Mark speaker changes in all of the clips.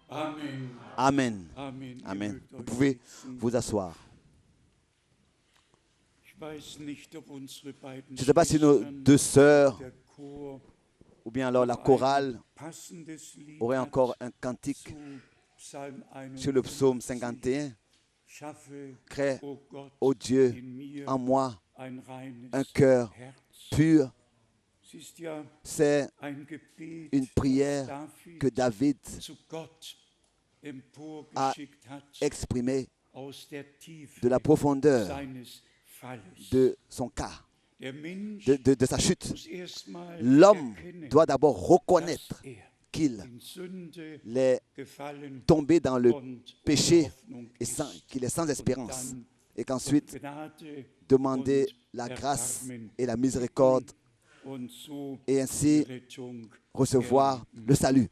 Speaker 1: Amen. Amen. Vous pouvez vous asseoir. Je ne sais pas si nos deux sœurs ou bien alors la chorale aurait encore un cantique sur le psaume 51. Crée, ô Dieu, en moi un cœur pur. C'est une prière que David a exprimée de la profondeur de son cas, de sa chute. L'homme doit d'abord reconnaître qu'il est tombé dans le péché et qu'il est sans espérance, et qu'ensuite demander la grâce et la miséricorde et ainsi recevoir le salut.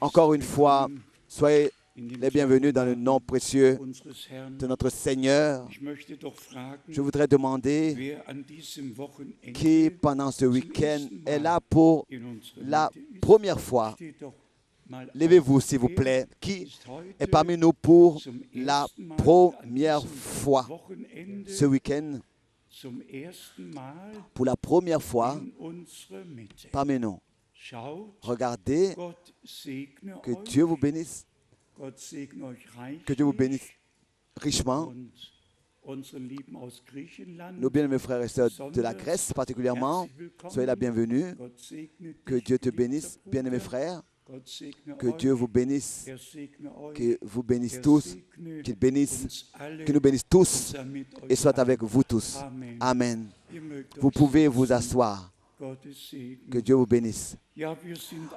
Speaker 1: Encore une fois, soyez les bienvenus dans le nom précieux de notre Seigneur. Je voudrais demander qui, pendant ce week-end, est là pour la première fois. Levez-vous, s'il vous plaît. Qui est parmi nous pour la première fois ce week-end? Pour la première fois parmi nous. Regardez, que Dieu vous bénisse. Que Dieu vous bénisse richement. Nos bien-aimés frères et sœurs de la Grèce particulièrement, soyez la bienvenue. Que Dieu te bénisse, bien-aimés frères. Que Dieu vous bénisse, que vous bénisse tous, qu'il nous bénisse tous et soit avec vous tous. Amen. Vous pouvez vous asseoir. Que Dieu vous bénisse.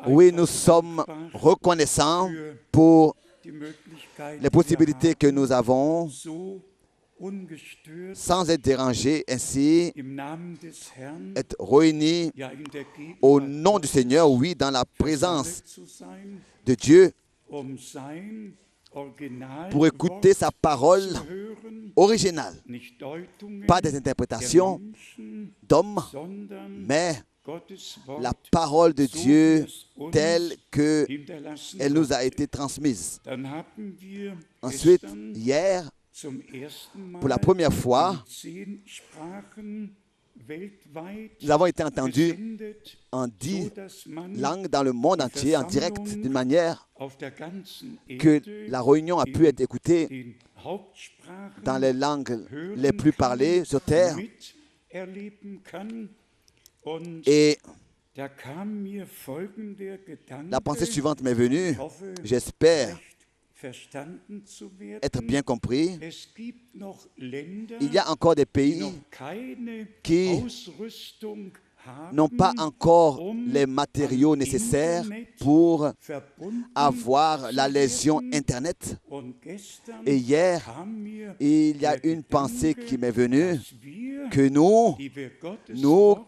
Speaker 1: Oui, nous sommes reconnaissants pour les possibilités que nous avons sans être dérangés, ainsi être réunis au nom du Seigneur, oui, dans la présence de Dieu, pour écouter sa parole originale, pas des interprétations d'hommes, mais la parole de Dieu telle qu'elle nous a été transmise. Ensuite, hier, pour la première fois, nous avons été entendus en 10 langues dans le monde entier, en direct, d'une manière que la réunion a pu être écoutée dans les langues les plus parlées sur terre. Et la pensée suivante m'est venue. J'espère être bien compris. Il y a encore des pays qui n'ont pas encore les matériaux nécessaires pour avoir la liaison Internet. Et hier, il y a une pensée qui m'est venue, que nous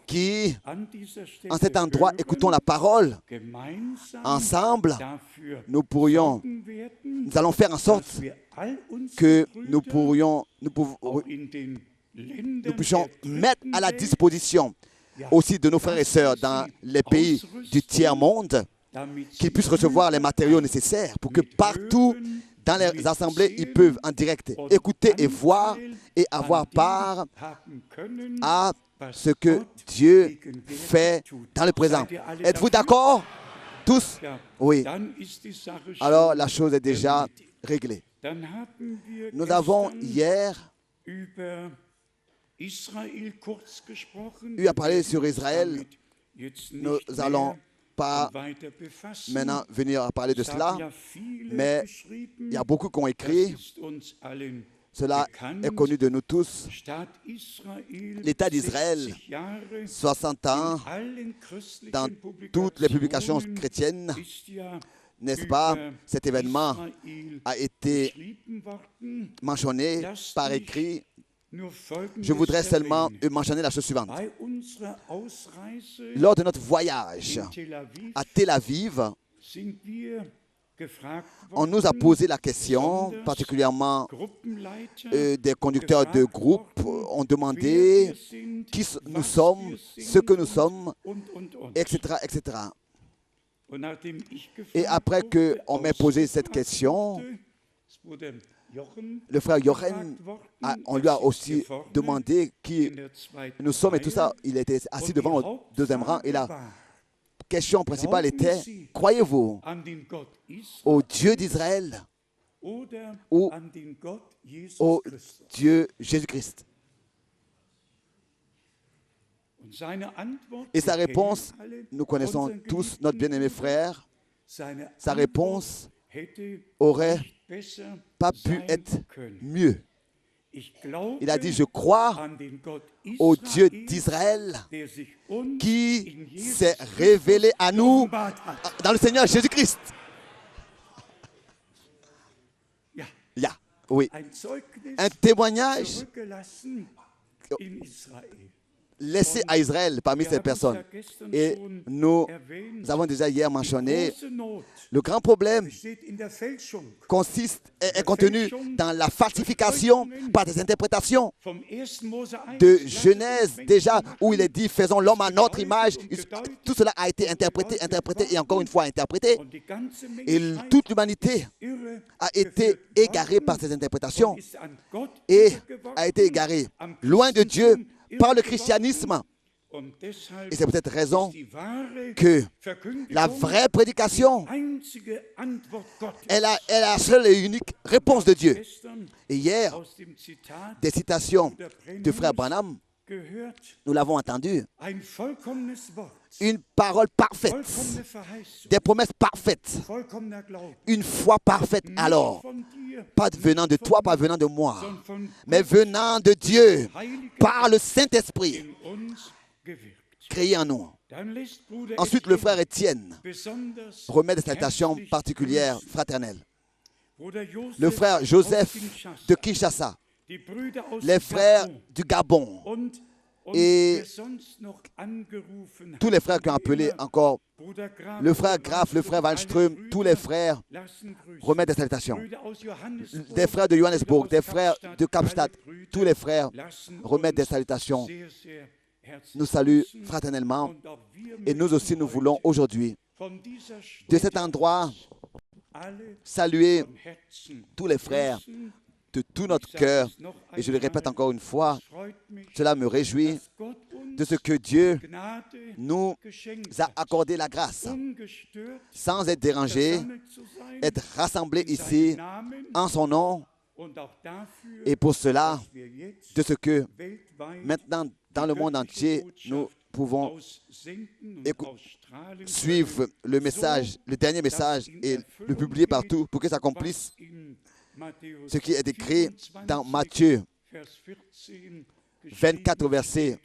Speaker 1: qui, en cet endroit, écoutons la parole, ensemble, nous allons faire en sorte que nous puissions mettre à la disposition aussi de nos frères et sœurs dans les pays du tiers-monde, qu'ils puissent recevoir les matériaux nécessaires pour que partout dans les assemblées, ils peuvent en direct écouter et voir et avoir part à ce que Dieu fait dans le présent. Êtes-vous d'accord? Tous? Oui. Alors la chose est déjà réglée. Nous avons hier eu à parler sur Israël. Nous n'allons pas maintenant venir à parler de cela, mais il y a beaucoup qui ont écrit. Cela est connu de nous tous. L'État d'Israël, 60 ans, dans toutes les publications chrétiennes, n'est-ce pas? Cet événement a été mentionné par écrit. Je voudrais seulement mentionner la chose suivante. Lors de notre voyage à Tel Aviv, On nous a posé la question, particulièrement des conducteurs de groupe ont demandé qui nous sommes, ce que nous sommes, etc., etc. Et après qu'on m'ait posé cette question, le frère Jochen, on lui a aussi demandé qui nous sommes et tout ça. Il était assis devant au deuxième rang et la question principale était, croyez-vous au Dieu d'Israël ou au Dieu Jésus-Christ? Et sa réponse, nous connaissons tous notre bien-aimé frère, sa réponse aurait pas pu être mieux. Il a dit, je crois au Dieu d'Israël qui s'est révélé à nous dans le Seigneur Jésus-Christ. Oui. Un témoignage laissé à Israël parmi ces personnes. Et nous avons déjà hier mentionné, le grand problème est contenu dans la falsification par des interprétations de Genèse déjà, où il est dit, faisons l'homme à notre image. Tout cela a été interprété et encore une fois interprété. Et toute l'humanité a été égarée par ces interprétations et a été égarée loin de Dieu par le christianisme. Et c'est peut-être raison que la vraie prédication est la seule et unique réponse de Dieu. Et hier, des citations de frère Branham, nous l'avons entendu, une parole parfaite, des promesses parfaites, une foi parfaite alors, pas venant de toi, pas venant de moi, mais venant de Dieu, par le Saint-Esprit, créé en nous. Ensuite, le frère Étienne remet des salutations particulières, fraternelles. Le frère Joseph de Kinshasa, les frères du Gabon et tous les frères qui ont appelé encore, le frère Graf, le frère Wallström, tous les frères remettent des salutations. Des frères de Johannesburg, des frères de Kapstadt, tous les frères remettent des salutations. Nous saluons fraternellement et nous aussi nous voulons aujourd'hui de cet endroit saluer tous les frères de tout notre cœur. Et je le répète encore une fois, cela me réjouit de ce que Dieu nous a accordé la grâce, sans être dérangé, être rassemblés ici en son nom. Et pour cela, de ce que maintenant, dans le monde entier, nous pouvons suivre le message, le dernier message et le publier partout pour que s'accomplisse ce qui est écrit dans Matthieu 24, verset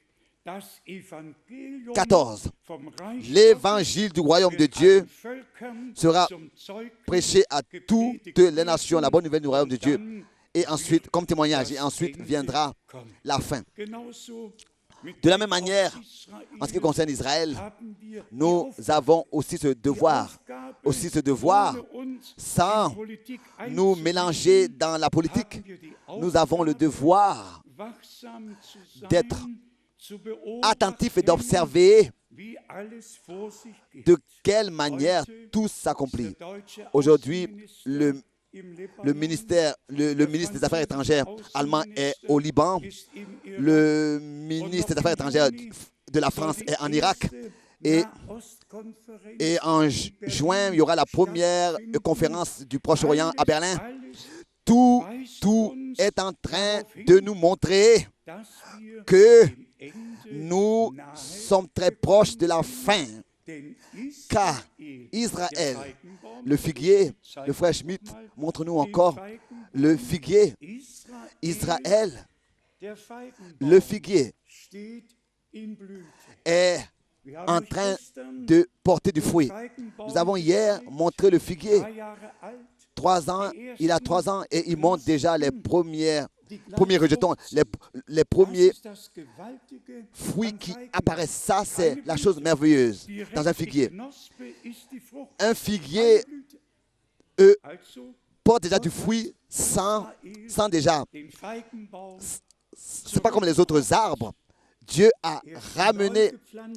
Speaker 1: 14. L'évangile du royaume de Dieu sera prêché à toutes les nations, la bonne nouvelle du royaume de Dieu. Et ensuite, comme témoignage, et ensuite viendra la fin. De la même manière, en ce qui concerne Israël, nous avons aussi ce devoir, sans nous mélanger dans la politique. Nous avons le devoir d'être attentifs et d'observer de quelle manière tout s'accomplit. Aujourd'hui, le ministre des Affaires étrangères allemand est au Liban. Le ministre des Affaires étrangères de la France est en Irak. Et en juin, il y aura la première conférence du Proche-Orient à Berlin. Tout est en train de nous montrer que nous sommes très proches de la fin. Car Israël, le figuier, le frère Schmitt, montre-nous encore le figuier. Israël, le figuier, est en train de porter du fruit. Nous avons hier montré le figuier. 3 ans, il a 3 ans et il montre déjà les premiers rejetons, les premiers fruits qui apparaissent. Ça, c'est la chose merveilleuse dans un figuier. Un figuier eux portent déjà du fruit sans déjà. Ce n'est pas comme les autres arbres. Dieu a ramené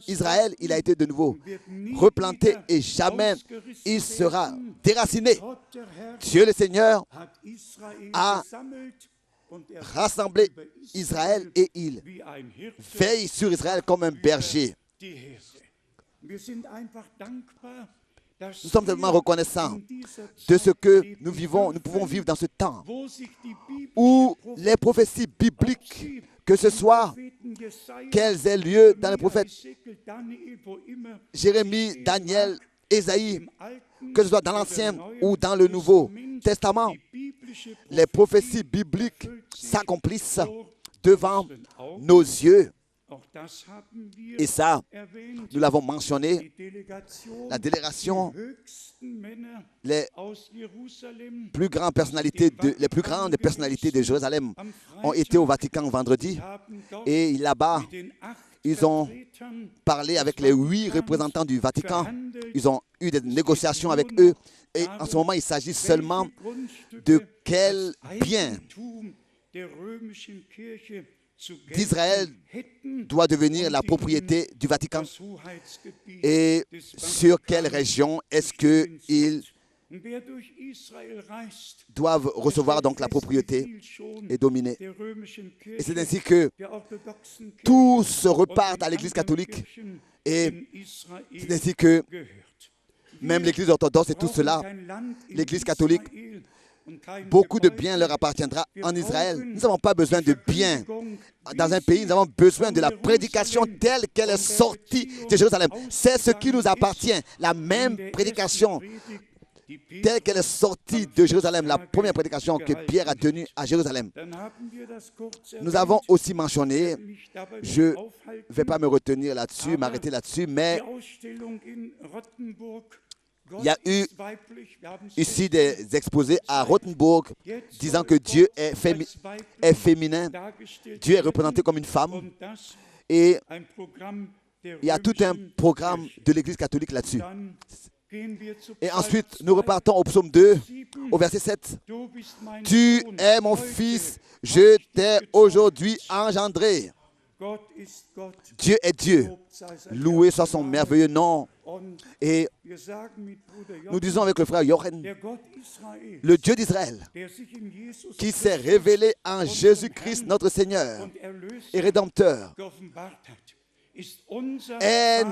Speaker 1: Israël, il a été de nouveau replanté et jamais il sera déraciné. Dieu le Seigneur a rassemblé Israël et il veille sur Israël comme un berger. Nous sommes tellement reconnaissants de ce que nous vivons, nous pouvons vivre dans ce temps où les prophéties bibliques, que ce soit qu'elles aient lieu dans les prophètes Jérémie, Daniel, Ésaïe, que ce soit dans l'Ancien ou dans le Nouveau Testament, les prophéties bibliques s'accomplissent devant nos yeux. Et ça, nous l'avons mentionné, la délégation, les plus grandes personnalités de Jérusalem ont été au Vatican vendredi. Et là-bas, ils ont parlé avec les 8 représentants du Vatican. Ils ont eu des négociations avec eux. Et en ce moment, il s'agit seulement de quel bien d'Israël doit devenir la propriété du Vatican et sur quelle région est-ce qu'ils doivent recevoir donc la propriété et dominer. Et c'est ainsi que tous repartent à l'Église catholique et c'est ainsi que même l'Église orthodoxe et tout cela, l'Église catholique, beaucoup de biens leur appartiendra en Israël. Nous n'avons pas besoin de biens dans un pays. Nous avons besoin de la prédication telle qu'elle est sortie de Jérusalem. C'est ce qui nous appartient. La même prédication telle qu'elle est sortie de Jérusalem. La première prédication que Pierre a tenue à Jérusalem. Nous avons aussi mentionné, je ne vais pas me retenir là-dessus, m'arrêter là-dessus, mais il y a eu ici des exposés à Rothenburg disant que Dieu est féminin, Dieu est représenté comme une femme et il y a tout un programme de l'Église catholique là-dessus. Et ensuite, nous repartons au psaume 2, au verset 7. « Tu es mon fils, je t'ai aujourd'hui engendré. » Dieu est Dieu. Loué soit son merveilleux nom. Et nous disons avec le frère Jochen, le Dieu d'Israël, qui s'est révélé en Jésus-Christ, notre Seigneur et Rédempteur, est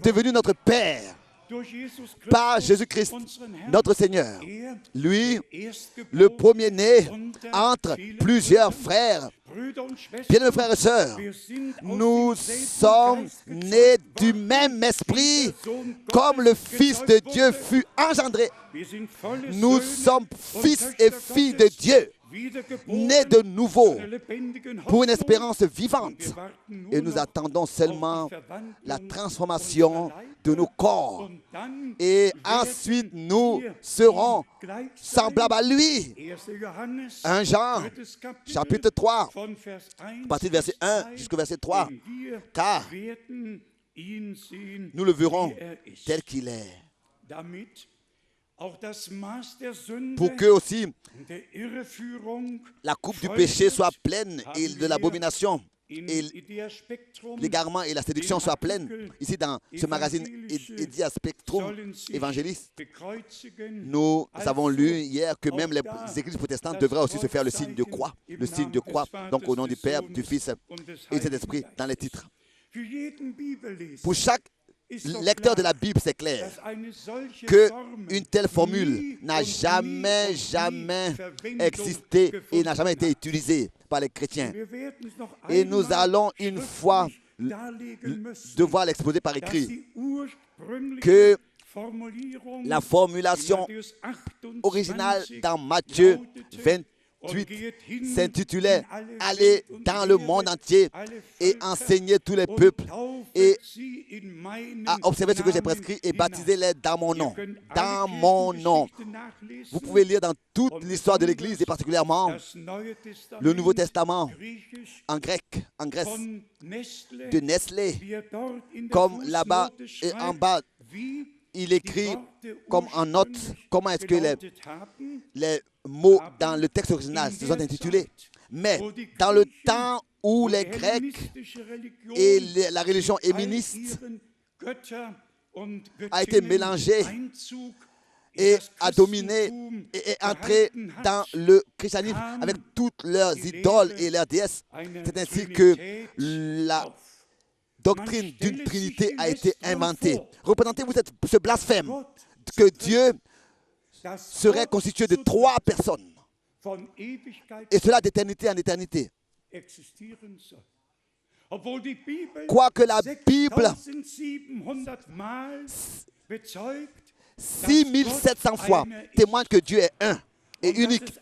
Speaker 1: devenu notre Père par Jésus-Christ, notre Seigneur. Lui, le premier-né entre plusieurs frères. Bien, mes frères et sœurs, nous sommes nés du même esprit comme le Fils de Dieu fut engendré. Nous sommes fils et filles de Dieu, nés de nouveau pour une espérance vivante. Et nous attendons seulement la transformation de nos corps. Et ensuite, nous serons semblables à lui. 1 Jean, chapitre 3, à partir du verset 1 jusqu'au verset 3. Car nous le verrons tel qu'il est. Pour que aussi la coupe du péché soit pleine et de l'abomination et l'égarement et la séduction soient pleines. Ici dans ce magazine Edia Spectrum évangéliste, nous avons lu hier que même les églises protestantes devraient aussi se faire le signe de croix. Le signe de croix, donc au nom du Père, du Fils et du Saint-Esprit dans les titres. Pour chaque lecteur de la Bible, c'est clair qu'une telle formule n'a jamais existé et n'a jamais été utilisée par les chrétiens. Et nous allons une fois devoir l'exposer par écrit que la formulation originale dans Matthieu 28 s'intitulait « Aller dans le monde entier et enseigner tous les peuples et à observer ce que j'ai prescrit et baptiser-les dans mon nom. » Dans mon nom. Vous pouvez lire dans toute l'histoire de l'Église et particulièrement le Nouveau Testament en grec, en Grèce, de Nestlé, comme là-bas et en bas, il écrit comme en note comment est-ce que les mots dans le texte original se sont intitulés. Mais dans le temps où les Grecs et la religion helléniste a été mélangée et a dominé et est entré dans le christianisme avec toutes leurs idoles et leurs déesses. C'est ainsi que la doctrine d'une Trinité a été inventée. Représentez-vous ce blasphème que Dieu serait constitué de 3 personnes. Et cela d'éternité en éternité. Quoique la Bible 6700 fois témoigne que Dieu est un et unique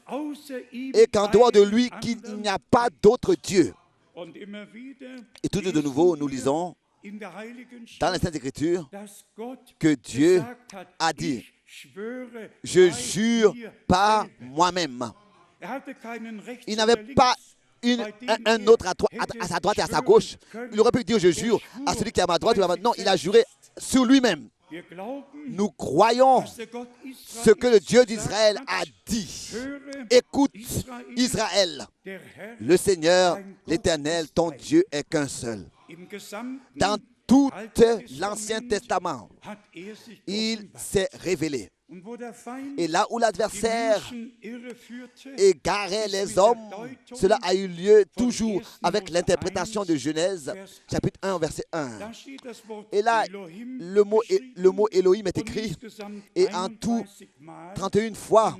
Speaker 1: et qu'en dehors de lui qu'il n'y a pas d'autre Dieu. Et tout de nouveau, nous lisons dans les Saintes Écritures que Dieu a dit « Je jure par moi-même ». Il n'avait pas un autre à sa droite et à sa gauche. Il aurait pu dire « Je jure à celui qui est à ma droite ». Non, il a juré sur lui-même. Nous croyons ce que le Dieu d'Israël a dit. Écoute, Israël, le Seigneur, l'Éternel, ton Dieu est qu'un seul. Dans tout l'Ancien Testament, il s'est révélé. Et là où l'adversaire égarait les hommes, cela a eu lieu toujours avec l'interprétation de Genèse, chapitre 1, verset 1. Et là, le mot Elohim est écrit, et en tout, 31 fois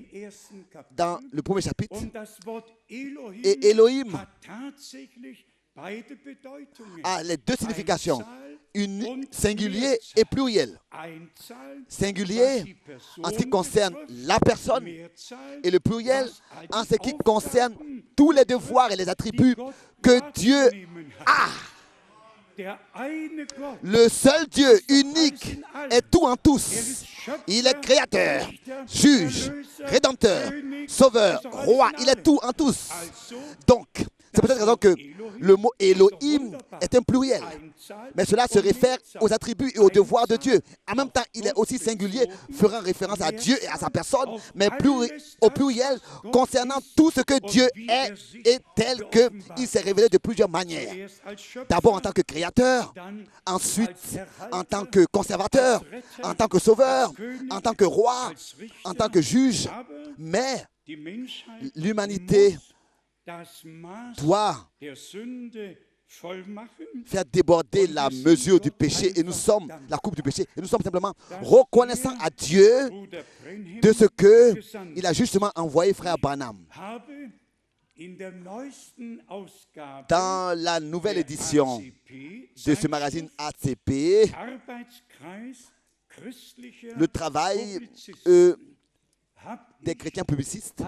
Speaker 1: dans le premier chapitre. Et Elohim a les 2 significations, singulier et pluriel. Singulier en ce qui concerne la personne et le pluriel en ce qui concerne tous les devoirs et les attributs que Dieu a. Le seul Dieu unique est tout en tous. Il est créateur, juge, rédempteur, sauveur, roi. Il est tout en tous. Donc, c'est pour cette raison que le mot Elohim est un pluriel. Mais cela se réfère aux attributs et aux devoirs de Dieu. En même temps, il est aussi singulier, faisant référence à Dieu et à sa personne, mais au pluriel concernant tout ce que Dieu est et tel qu'il s'est révélé de plusieurs manières. D'abord en tant que créateur, ensuite en tant que conservateur, en tant que sauveur, en tant que roi, en tant que juge. Mais l'humanité doit faire déborder la mesure du péché et nous sommes la coupe du péché et nous sommes simplement reconnaissants à Dieu de ce que il a justement envoyé frère Branham. Dans la nouvelle édition de ce magazine ACP, le travail des chrétiens publicistes,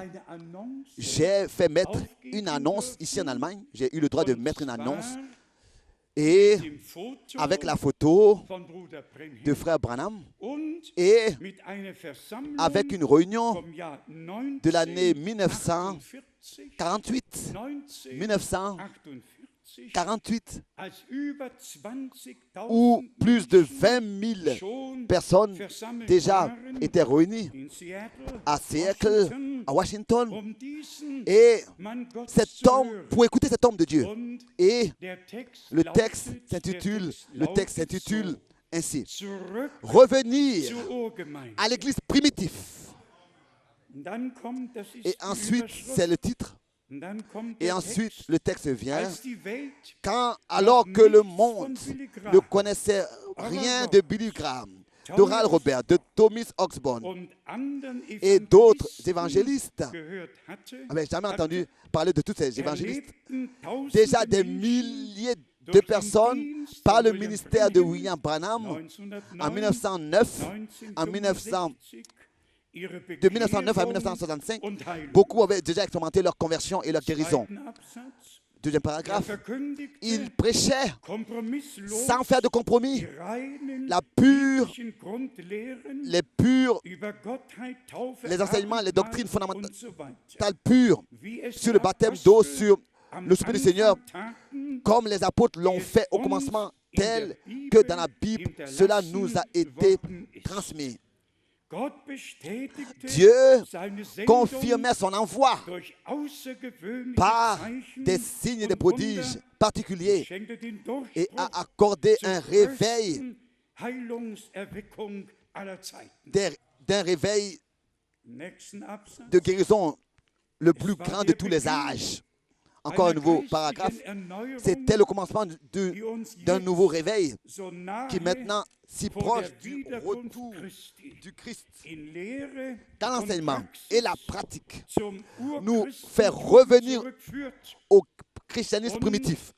Speaker 1: j'ai fait mettre une annonce ici en Allemagne. J'ai eu le droit de mettre une annonce et avec la photo de frère Branham et avec une réunion de l'année 1948, où plus de 20 000 personnes déjà étaient réunies à Seattle, à Washington, et cet homme, pour écouter cet homme de Dieu. Et le texte s'intitule ainsi: Revenir à l'église primitive. Et ensuite, c'est le titre. Et ensuite, le texte vient, alors que le monde ne connaissait rien de Billy Graham, d'Oral Roberts, de Thomas Osborne et d'autres évangélistes, n'avaient jamais entendu parler de tous ces évangélistes. Déjà des milliers de personnes par le ministère de William Branham en 1909, de 1909 à 1965, beaucoup avaient déjà expérimenté leur conversion et leur guérison. Deuxième paragraphe, il prêchait sans faire de compromis les enseignements, les doctrines fondamentales pures sur le baptême d'eau, sur le souper du Seigneur, comme les apôtres l'ont fait au commencement tel que dans la Bible, cela nous a été transmis. Dieu confirmait son envoi par des signes et des prodiges particuliers et a accordé un réveil, d'un réveil de guérison le plus grand de tous les âges. Encore un nouveau paragraphe. C'était le commencement d'un nouveau réveil qui maintenant si proche du retour du Christ. Quand l'enseignement et la pratique nous fait revenir au christianisme primitif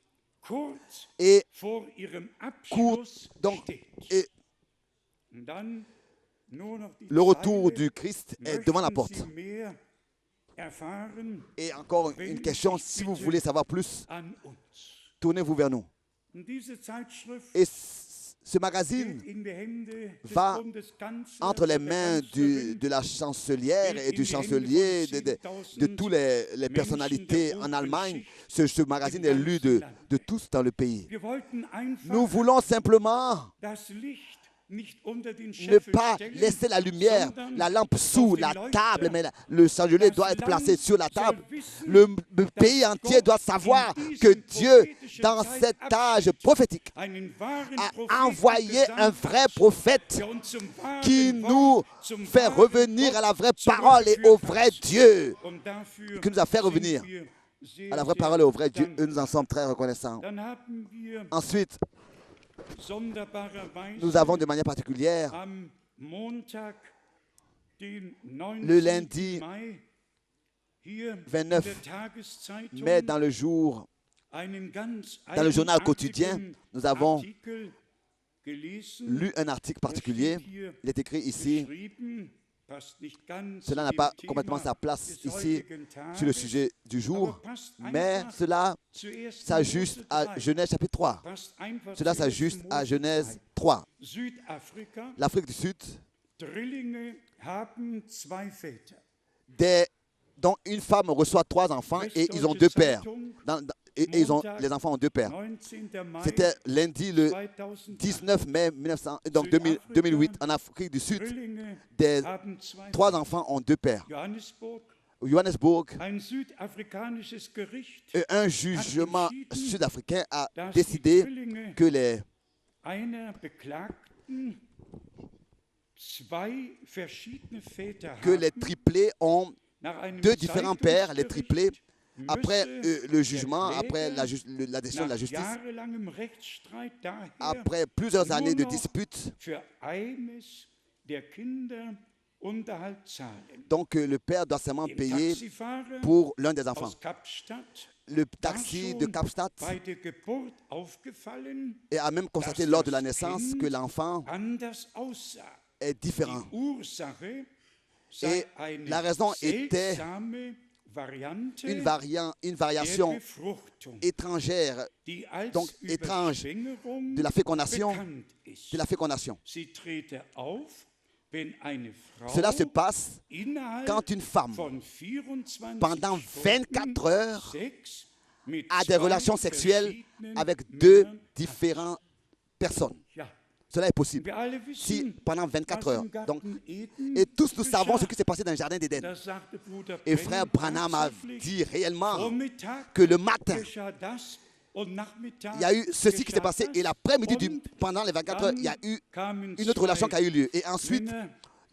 Speaker 1: et court donc et le retour du Christ est devant la porte. Et encore une question, si vous voulez savoir plus, tournez-vous vers nous. Et ce magazine va entre les mains de la chancelière et du chancelier, de toutes les personnalités en Allemagne. Ce magazine est lu de tous dans le pays. Nous voulons simplement ne pas laisser la lumière, la lampe sous la table, mais le chandelier doit être placé sur la table. Le pays entier doit savoir que Dieu, dans cet âge prophétique, a envoyé un vrai prophète qui nous fait revenir à la vraie parole et au vrai Dieu, qui nous a fait revenir à la vraie parole et au vrai Dieu. Et nous en sommes très reconnaissants. Ensuite, nous avons de manière particulière le lundi 29 mai dans le journal quotidien, nous avons lu un article particulier. Il est écrit ici. Cela n'a pas complètement sa place ici sur le sujet du jour, mais cela s'ajuste à Genèse chapitre 3. Cela s'ajuste à Genèse 3. L'Afrique du Sud, dont une femme reçoit 3 enfants et ils ont 2 pères. Les enfants ont 2 pères. C'était lundi le 19 mai 2008 en Afrique du Sud. 3 enfants ont 2 pères. Johannesburg, un jugement sud-africain a décidé que les triplés ont 2 différents pères, les triplés. Après le jugement, après la décision de la justice, après plusieurs années de disputes, donc le père doit seulement payer pour l'un des enfants. Le taxi de Kapstadt a même constaté lors de la naissance que l'enfant est différent. Et la raison était une variation étrangère, donc étrange, de la fécondation. Cela se passe quand une femme, pendant 24 heures, a des relations sexuelles avec 2 différentes personnes. Cela est possible. Si pendant 24 heures. Donc, et tous nous savons ce qui s'est passé dans le jardin d'Éden. Et frère Branham a dit réellement que le matin, il y a eu ceci qui s'est passé. Et l'après-midi, pendant les 24 heures, il y a eu une autre relation qui a eu lieu. Et ensuite,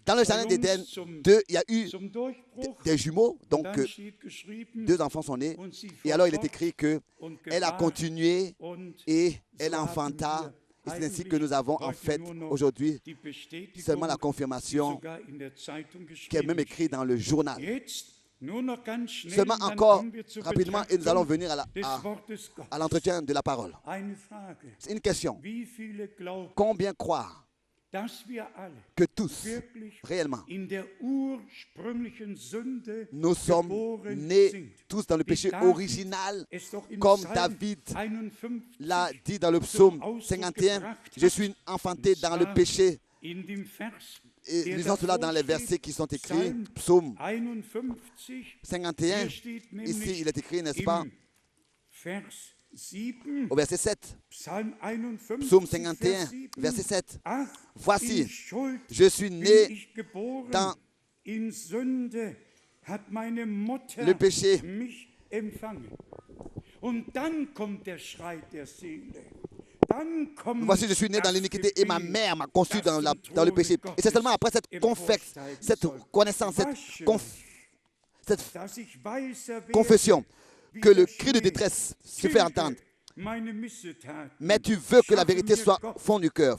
Speaker 1: dans le jardin d'Éden, il y a eu des jumeaux. Donc, 2 enfants sont nés. Et alors, il est écrit qu'elle a continué et elle enfanta. Et c'est ainsi que nous avons en fait aujourd'hui seulement la confirmation qui est même écrite dans le journal. Seulement encore rapidement et nous allons venir à l'entretien de la parole. C'est une question. Combien croire que tous, réellement, nous sommes nés tous dans le péché original, comme David l'a dit dans le psaume 51, je suis enfanté dans le péché. Et lisons cela dans les versets qui sont écrits, psaume 51, ici il est écrit, n'est-ce pas, au verset 7. Psaume 51, verset 7. Voici, je suis né dans le péché. Voici, je suis né dans l'iniquité et ma mère m'a conçu dans le péché. Et c'est seulement après cette connaissance, cette confession que le cri de détresse se fait entendre. Mais tu veux que la vérité soit au fond du cœur.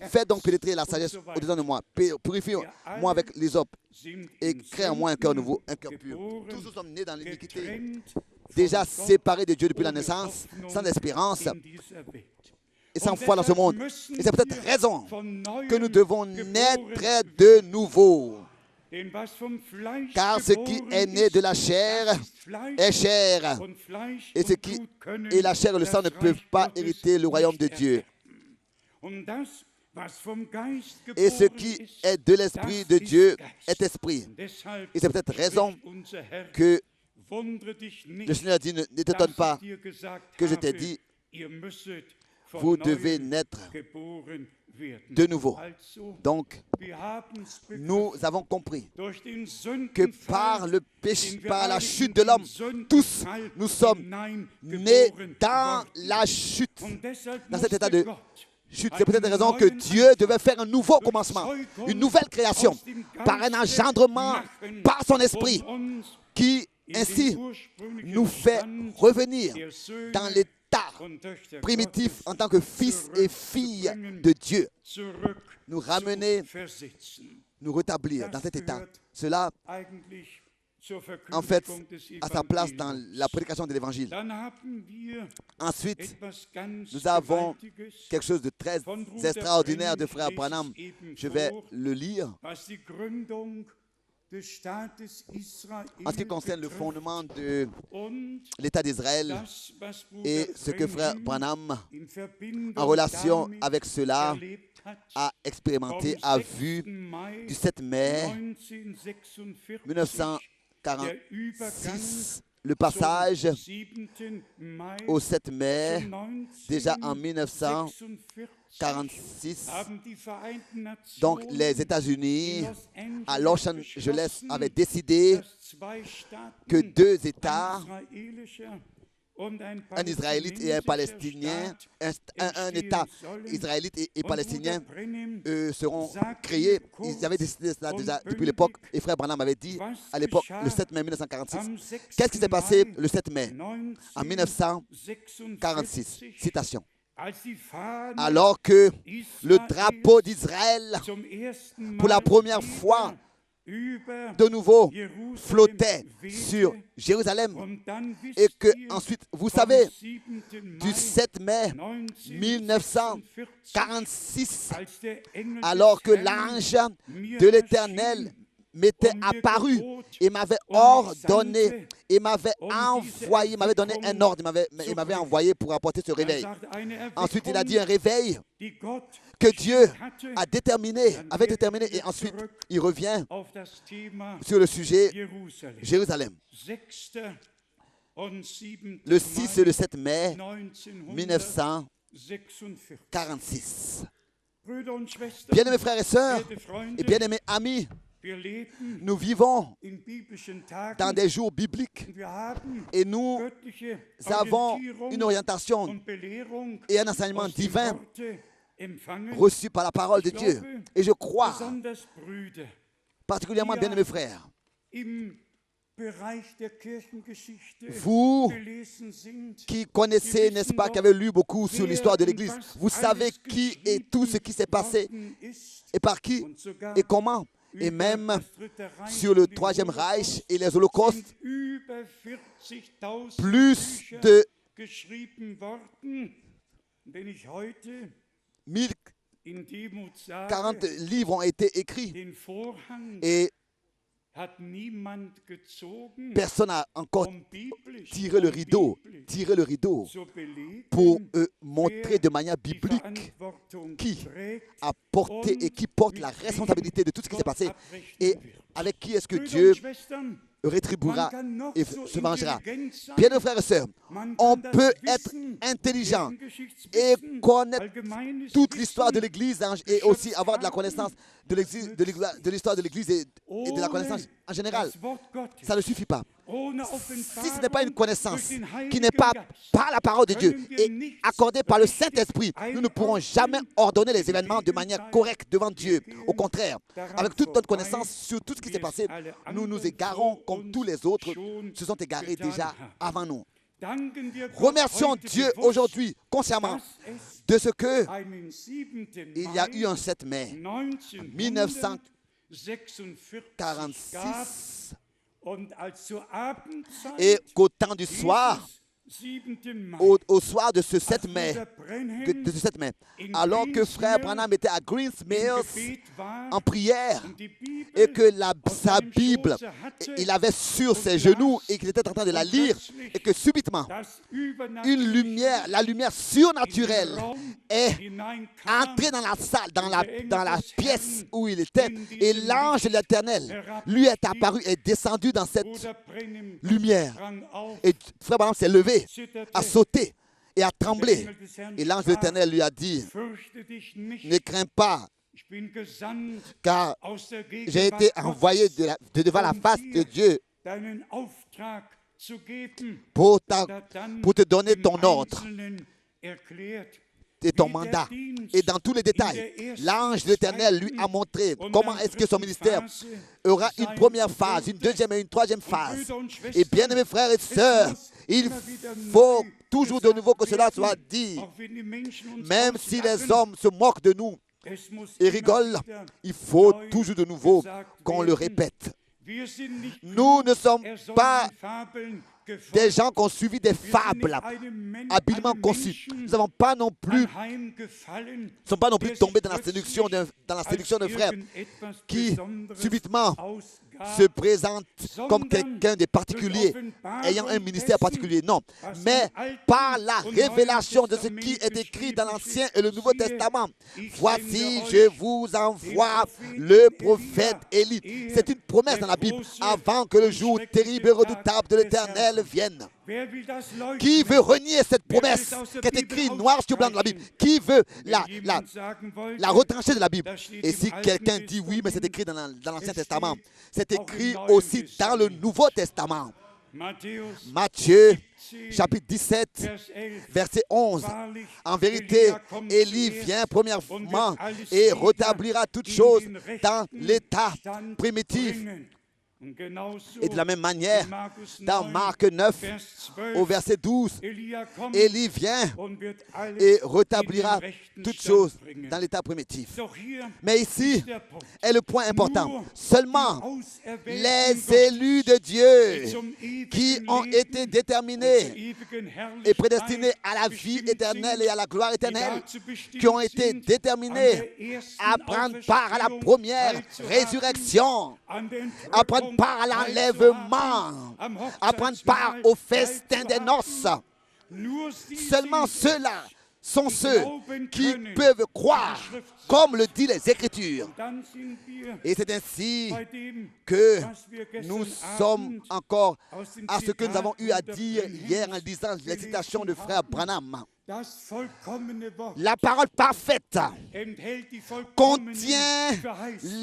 Speaker 1: Fais donc pénétrer la sagesse au-dedans de moi. Purifie-moi avec l'hysope et crée en moi un cœur nouveau, un cœur pur. Tous nous sommes nés dans l'iniquité, déjà séparés de Dieu depuis la naissance, sans espérance et sans foi dans ce monde. Et c'est peut-être raison que nous devons naître de nouveau. Car ce qui est né de la chair est chair. Et ce qui est la chair et le sang ne peuvent pas hériter le royaume de Dieu. Et ce qui est de l'esprit de Dieu est esprit. Et c'est peut-être raison que le Seigneur dit, ne t'étonne pas que je t'ai dit, vous devez naître de nouveau. Donc, nous avons compris que par le péché, par la chute de l'homme, tous nous sommes nés dans la chute, dans cet état de chute. C'est peut-être la raison que Dieu devait faire un nouveau commencement, une nouvelle création, par un engendrement, par son esprit, qui ainsi nous fait revenir dans l'état primitif en tant que fils et filles de Dieu, nous ramener, nous rétablir dans cet état. Cela, en fait, a sa place dans la prédication de l'Évangile. Ensuite, nous avons quelque chose de très extraordinaire de frère Branham. Je vais le lire. En ce qui concerne le fondement de l'État d'Israël et ce que frère Branham, en relation avec cela, a expérimenté, a vu du 7 mai 1946, le passage au 7 mai, déjà en 1946. Donc, les États-Unis, à Los Angeles, avaient décidé que deux États, un Israélite et un Palestinien, un État israélite et palestinien seront créés. Ils avaient décidé cela déjà depuis l'époque. Et frère Branham avait dit à l'époque, le 7 mai 1946. Qu'est-ce qui s'est passé le 7 mai en 1946? Citation. Alors que le drapeau d'Israël, pour la première fois, de nouveau flottait sur Jérusalem et que ensuite, vous savez, du 7 mai 1946, alors que l'ange de l'Éternel m'était apparu et m'avait ordonné, et m'avait envoyé, m'avait donné un ordre, il m'avait envoyé pour apporter ce réveil. Ensuite, il a dit un réveil que Dieu avait déterminé, et ensuite, il revient sur le sujet Jérusalem. Le 6 et le 7 mai 1946. Bien-aimés frères et sœurs, et bien-aimés amis, nous vivons dans des jours bibliques et nous avons une orientation et un enseignement divin reçu par la parole de Dieu. Et je crois, particulièrement bien-aimés frères, vous qui connaissez, n'est-ce pas, qui avez lu beaucoup sur l'histoire de l'Église, vous savez qui et tout ce qui s'est passé et par qui et comment. Et même sur le Troisième Reich et les holocaustes, plus de 1040 livres ont été écrits. Et personne n'a encore tiré le rideau pour montrer de manière biblique qui a porté et qui porte la responsabilité de tout ce qui s'est passé et avec qui est-ce que Dieu rétribuera et se vengera. Bien, nos frères et sœurs, on peut être intelligent et connaître toute l'histoire de l'Église et aussi avoir de la connaissance de l'histoire de l'Église et de la connaissance en général. Ça ne suffit pas. Si ce n'est pas une connaissance qui n'est pas par la parole de Dieu et accordée par le Saint-Esprit, nous ne pourrons jamais ordonner les événements de manière correcte devant Dieu. Au contraire, avec toute notre connaissance sur tout ce qui s'est passé, nous nous égarons comme tous les autres se sont égarés déjà avant nous. Remercions Dieu aujourd'hui consciemment de ce que il y a eu un 7 mai 1946 et qu'au temps du soir, au soir de ce 7 mai, alors que Frère Branham était à Greens Mills en prière et que sa Bible, il avait sur ses genoux et qu'il était en train de la lire et que subitement, la lumière surnaturelle est entrée dans la salle, dans la pièce où il était et l'ange de l'Éternel lui est apparu et descendu dans cette lumière. Et Frère Branham s'est levé, a sauté et a tremblé. Et l'ange de l'Éternel lui a dit, ne crains pas, car j'ai été envoyé de devant la face de Dieu pour te donner ton ordre et ton mandat. Et dans tous les détails, l'ange de l'Éternel lui a montré comment est-ce que son ministère aura une première phase, une deuxième et une troisième phase. Et bien aimés frères et sœurs, il faut toujours de nouveau que cela soit dit. Même si les hommes se moquent de nous et rigolent, il faut toujours de nouveau qu'on le répète. Nous ne sommes pas des gens qui ont suivi des fables habilement conçues. Nous ne sommes pas non plus tombés dans la séduction d'un frère qui subitement se présente comme quelqu'un de particulier, ayant un ministère particulier. Non, mais par la révélation de ce qui est écrit dans l'Ancien et le Nouveau Testament. Voici, je vous envoie le prophète Élie. C'est une promesse dans la Bible, avant que le jour terrible et redoutable de l'Éternel vienne. Qui veut renier cette promesse qui est écrite noir sur blanc dans la Bible? Qui veut la retrancher de la Bible? Et si quelqu'un dit oui, mais c'est écrit dans l'Ancien Testament, c'est écrit aussi dans le Nouveau Testament. Matthieu, chapitre 17, verset 11. En vérité, Élie vient premièrement et rétablira toutes choses dans l'état primitif. Et de la même manière, dans Marc 9, au verset 12, Élie vient et rétablira toutes choses dans l'état primitif. Mais ici est le point important. Seulement les élus de Dieu qui ont été déterminés et prédestinés à la vie éternelle et à la gloire éternelle, qui ont été déterminés à prendre part à la première résurrection, à prendre part à l'enlèvement, à prendre part au festin des noces. Seulement ceux-là sont ceux qui peuvent croire, comme le dit les Écritures. Et c'est ainsi que nous sommes encore à ce que nous avons eu à dire hier en lisant les citations de frère Branham. La parole parfaite contient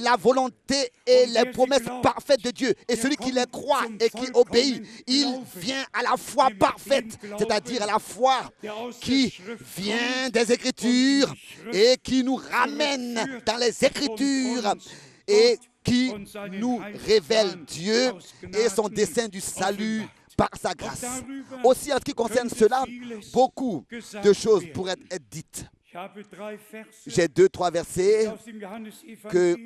Speaker 1: la volonté et les promesses parfaites de Dieu. Et celui qui les croit et qui obéit, il vient à la foi parfaite, c'est-à-dire à la foi qui vient des Écritures et qui nous ramène dans les Écritures et qui nous révèle Dieu et son dessein du salut par sa grâce. Aussi, en ce qui concerne cela, beaucoup de choses pourraient être dites. J'ai 2-3 versets que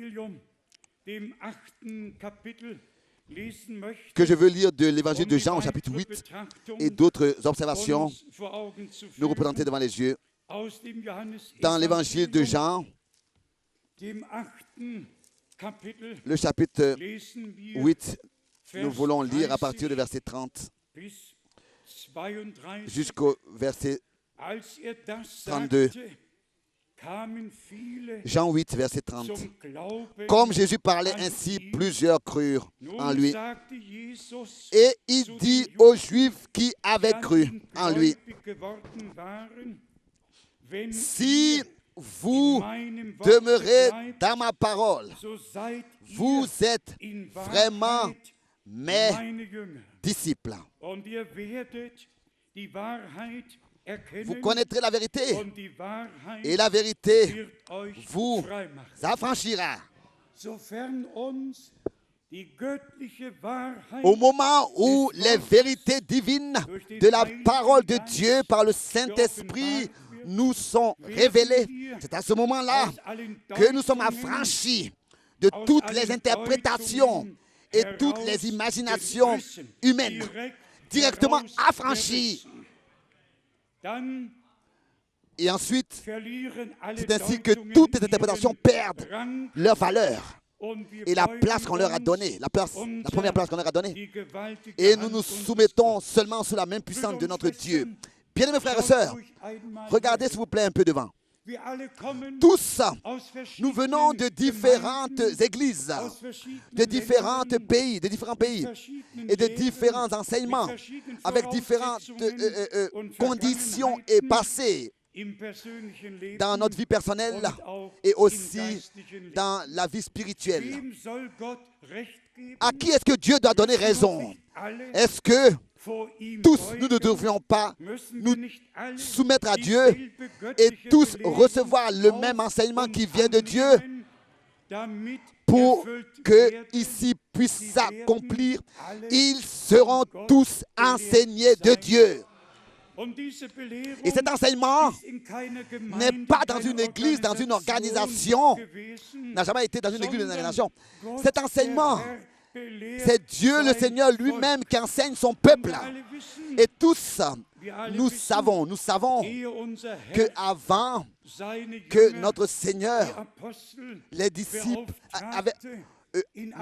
Speaker 1: je veux lire de l'évangile de Jean au chapitre 8 et d'autres observations nous représenter devant les yeux. Dans l'évangile de Jean, le chapitre 8, nous voulons lire à partir du verset 30 jusqu'au verset 32. Jean 8, verset 30. Comme Jésus parlait ainsi, plusieurs crurent en lui. Et il dit aux Juifs qui avaient cru en lui, si vous demeurez dans ma parole, vous êtes vraiment mes disciples. Vous connaîtrez la vérité et la vérité vous affranchira. Au moment où les vérités divines de la parole de Dieu par le Saint-Esprit nous sont révélées, c'est à ce moment-là que nous sommes affranchis de toutes les interprétations et toutes les imaginations humaines, directement affranchis. Et ensuite, c'est ainsi que toutes les interprétations perdent leur valeur et la place qu'on leur a donnée, la première place qu'on leur a donnée. Et nous nous soumettons seulement sous la main puissante de notre Dieu. Bien-aimés frères et sœurs, regardez s'il vous plaît un peu devant. Tous, nous venons de différentes églises, de différents pays et de différents enseignements, avec différentes conditions et passées dans notre vie personnelle et aussi dans la vie spirituelle. À qui est-ce que Dieu doit donner raison? Est-ce que tous, nous ne devrions pas nous soumettre à Dieu et tous recevoir le même enseignement qui vient de Dieu pour que ici puisse s'accomplir? Ils seront tous enseignés de Dieu. Et cet enseignement n'est pas dans une église, dans une organisation, n'a jamais été dans une église, dans une organisation. Cet enseignement, c'est Dieu le Seigneur lui-même qui enseigne son peuple. Et tous, nous savons que avant que notre Seigneur, les disciples avaient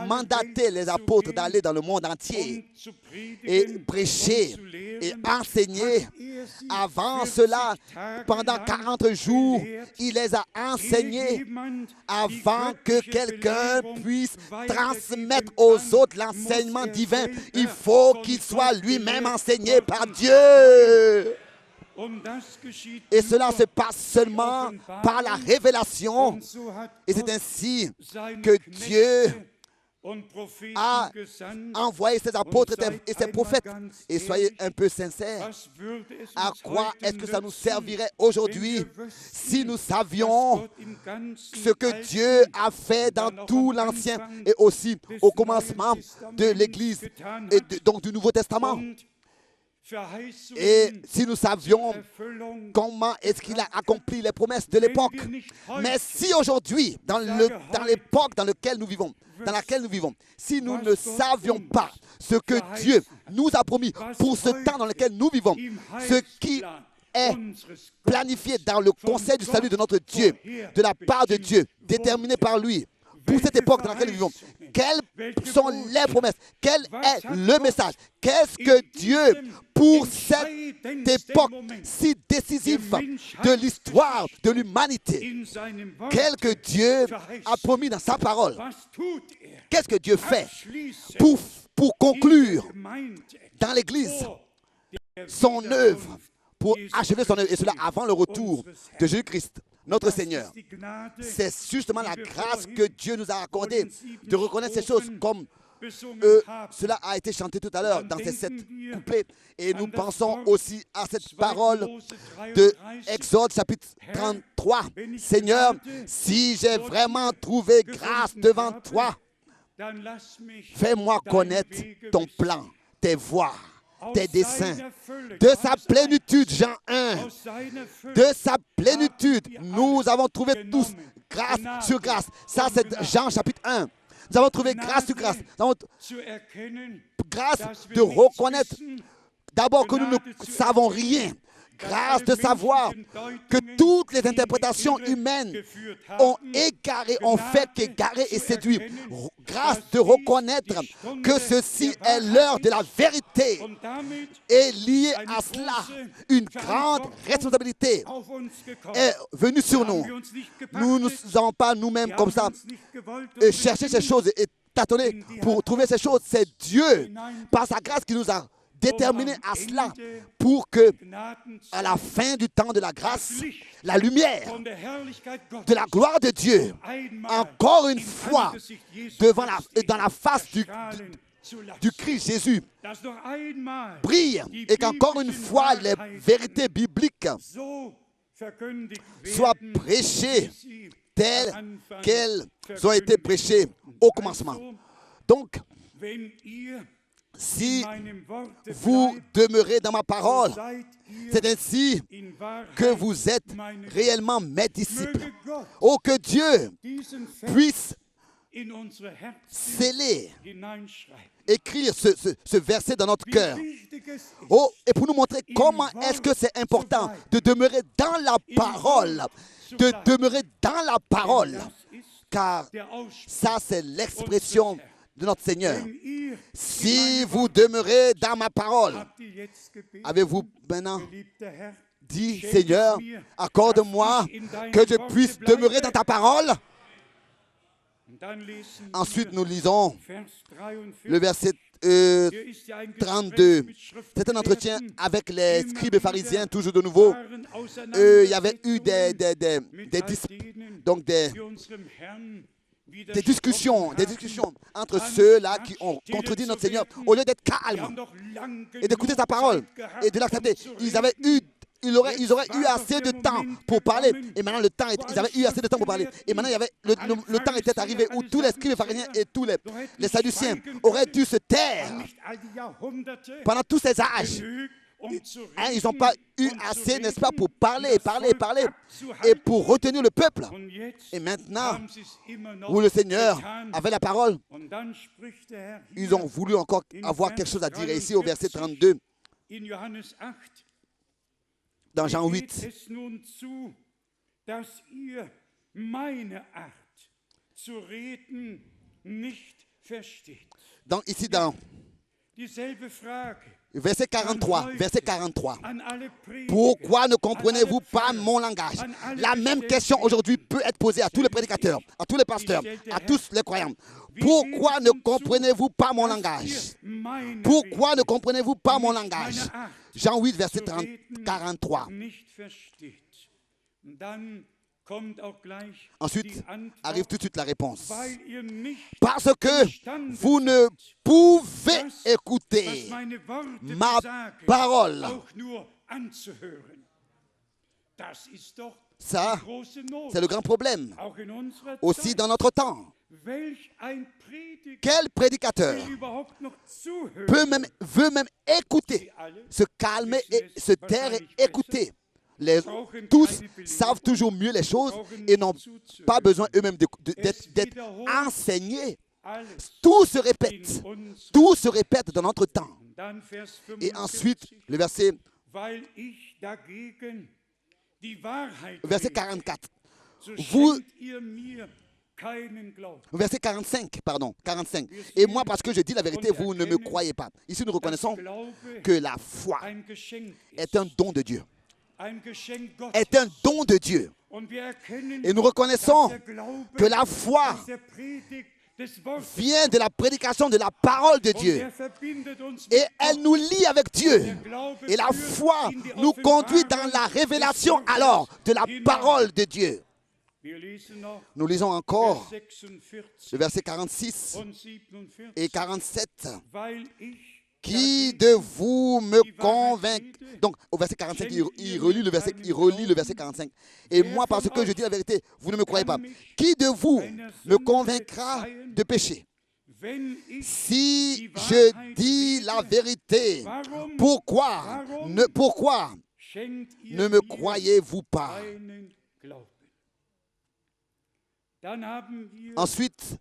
Speaker 1: mandaté les apôtres d'aller dans le monde entier et prêcher et enseigner. Avant cela, pendant 40 jours, il les a enseignés avant que quelqu'un puisse transmettre aux autres l'enseignement divin. Il faut qu'il soit lui-même enseigné par Dieu. Et cela se passe seulement par la révélation. Et c'est ainsi que Dieu a envoyé ses apôtres et ses prophètes. Et soyez un peu sincères. À quoi est-ce que ça nous servirait aujourd'hui si nous savions ce que Dieu a fait dans tout l'Ancien et aussi au commencement de l'Église et donc du Nouveau Testament? Et si nous savions comment est-ce qu'il a accompli les promesses de l'époque. Mais si aujourd'hui, dans l'époque dans laquelle nous vivons, si nous ne savions pas ce que Dieu nous a promis pour ce temps dans lequel nous vivons, ce qui est planifié dans le conseil du salut de notre Dieu, de la part de Dieu, déterminé par lui, pour cette époque dans laquelle nous vivons, quelles sont les promesses? Quel est le message? Qu'est-ce que Dieu, pour cette époque si décisive de l'histoire de l'humanité, quel que Dieu a promis dans sa parole, qu'est-ce que Dieu fait pour conclure dans l'Église son œuvre, pour achever son œuvre, et cela avant le retour de Jésus-Christ, notre Seigneur? C'est justement la grâce que Dieu nous a accordée de reconnaître ces choses, comme cela a été chanté tout à l'heure dans ces 7 couplets. Et nous pensons aussi à cette parole de Exode chapitre 33. Seigneur, si j'ai vraiment trouvé grâce devant toi, fais-moi connaître ton plan, tes voies, tes desseins, de sa plénitude, Jean 1, de sa plénitude, nous avons trouvé tous grâce sur grâce. Ça, c'est Jean chapitre 1. Nous avons trouvé grâce sur grâce. Nous avons grâce de reconnaître d'abord que nous ne savons rien. grâce de savoir que toutes les interprétations humaines ont égaré, ont fait qu'égarer et séduit. Grâce de reconnaître que ceci est l'heure de la vérité et lié à cela, une grande responsabilité est venue sur nous. Nous ne sommes pas nous-mêmes comme ça chercher ces choses et tâtonner pour trouver ces choses. C'est Dieu, par sa grâce, qui nous a déterminés à cela pour que, à la fin du temps de la grâce, la lumière de la gloire de Dieu, encore une fois, dans la face du Christ Jésus, brille et qu'encore une fois, les vérités bibliques soient prêchées telles qu'elles ont été prêchées au commencement. Donc, si vous demeurez dans ma parole, c'est ainsi que vous êtes réellement mes disciples. Oh, que Dieu puisse sceller, écrire ce verset dans notre cœur. Oh, et pour nous montrer comment est-ce que c'est important de demeurer dans la parole, de demeurer dans la parole, car ça c'est l'expression de notre Seigneur. Si vous demeurez dans ma parole, avez-vous maintenant dit, Seigneur, accorde-moi que je puisse demeurer dans ta parole? Ensuite, nous lisons le verset 32. C'est un entretien avec les scribes et pharisiens, toujours de nouveau. Il y avait eu des discussions entre ceux-là qui ont contredit notre Seigneur. Au lieu d'être calmes et d'écouter sa parole et de l'accepter, ils auraient eu assez de temps pour parler. Et maintenant, ils avaient eu assez de temps pour parler. Et maintenant, le temps était arrivé où tous les scribes pharisiens et tous les sadduciens auraient dû se taire pendant tous ces âges. Ils n'ont pas eu assez, n'est-ce pas, pour parler et pour retenir le peuple. Et maintenant, où le Seigneur avait la parole, ils ont voulu encore avoir quelque chose à dire. Et ici, au verset 32, dans Jean 8, donc ici dans verset 43, pourquoi ne comprenez-vous pas mon langage? La même question aujourd'hui peut être posée à tous les prédicateurs, à tous les pasteurs, à tous les croyants. Pourquoi ne comprenez-vous pas mon langage? Pourquoi ne comprenez-vous pas mon langage? Jean 8, verset 43. Ensuite, arrive tout de suite la réponse. Parce que vous ne pouvez écouter ma parole. Ça, c'est le grand problème. Aussi dans notre temps. Quel prédicateur veut même écouter, se calmer et se taire et écouter? Tous savent toujours mieux les choses et n'ont pas besoin eux-mêmes d'être enseignés. Tout se répète dans notre temps. Et ensuite, le verset 44. Verset 45. Et moi, parce que je dis la vérité, vous ne me croyez pas. Ici, nous reconnaissons que la foi est un don de Dieu. Est un don de Dieu. Et nous reconnaissons que la foi vient de la prédication de la parole de Dieu. Et elle nous lie avec Dieu. Et la foi nous conduit dans la révélation alors de la parole de Dieu. Nous lisons encore le verset 46 et 47. Qui de vous me convainc? Donc, au verset 45, il relit le verset 45. Et moi, parce que je dis la vérité, vous ne me croyez pas. Qui de vous me convaincra de péché? Si je dis la vérité, pourquoi ne me croyez-vous pas? Ensuite,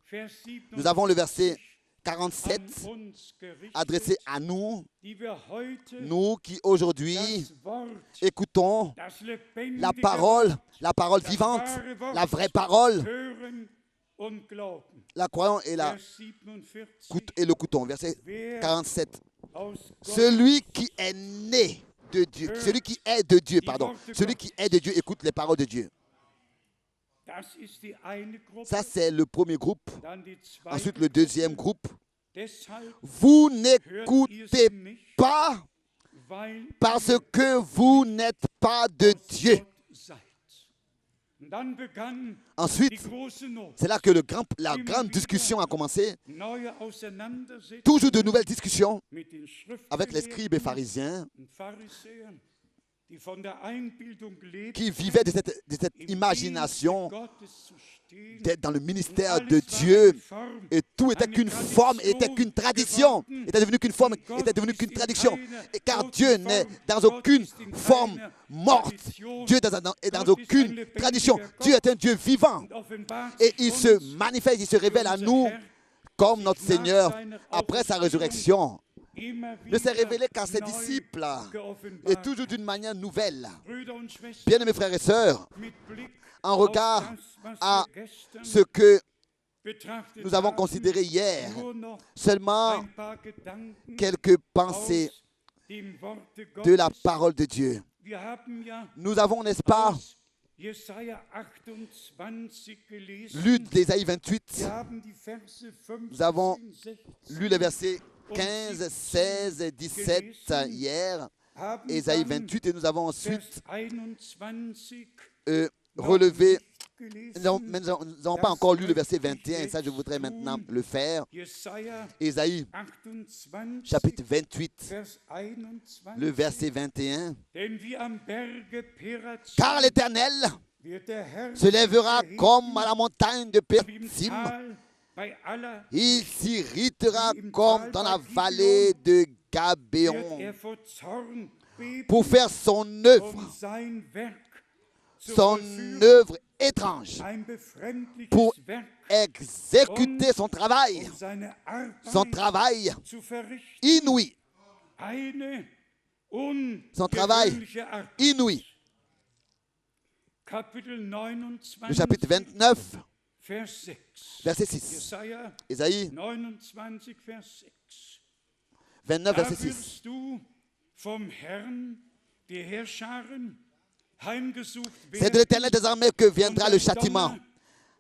Speaker 1: nous avons le verset 47 adressé à nous, nous qui aujourd'hui écoutons la parole vivante, la vraie parole, la croyons et le coûtons. Verset 47. Celui qui est né de Dieu, celui qui est de Dieu, écoute les paroles de Dieu. Ça, c'est le premier groupe. Ensuite, le deuxième groupe. Vous n'écoutez pas parce que vous n'êtes pas de Dieu. Ensuite, c'est là que la grande discussion a commencé. Toujours de nouvelles discussions avec les scribes et pharisiens qui vivaient de cette imagination d'être dans le ministère de Dieu, et tout était qu'une forme, était qu'une tradition, était devenu qu'une forme, était devenu qu'une tradition. Et car Dieu n'est dans aucune forme morte, Dieu est dans aucune tradition. Dieu est un Dieu vivant et il se manifeste, il se révèle à nous comme notre Seigneur après sa résurrection. Ne s'est révélé qu'à ses disciples et toujours d'une manière nouvelle. Bien-aimés frères et sœurs, en regard à ce que nous avons considéré hier, seulement quelques pensées de la parole de Dieu. Nous avons, n'est-ce pas, lu d'Ésaïe 28. Nous avons lu les versets 15, 16 et 17 hier, Ésaïe 28, et nous avons ensuite relevé, nous n'avons pas encore lu le verset 21, et ça je voudrais maintenant le faire. Ésaïe chapitre 28, le verset 21. Car l'Éternel se lèvera comme à la montagne de Persim. Il s'irritera comme dans la vallée de Gabéon pour faire son œuvre étrange, pour exécuter son travail inouï. Son travail inouï. Le chapitre 29, verset 6. Ésaïe 29, verset 6. C'est de l'Éternel des armées que viendra le châtiment,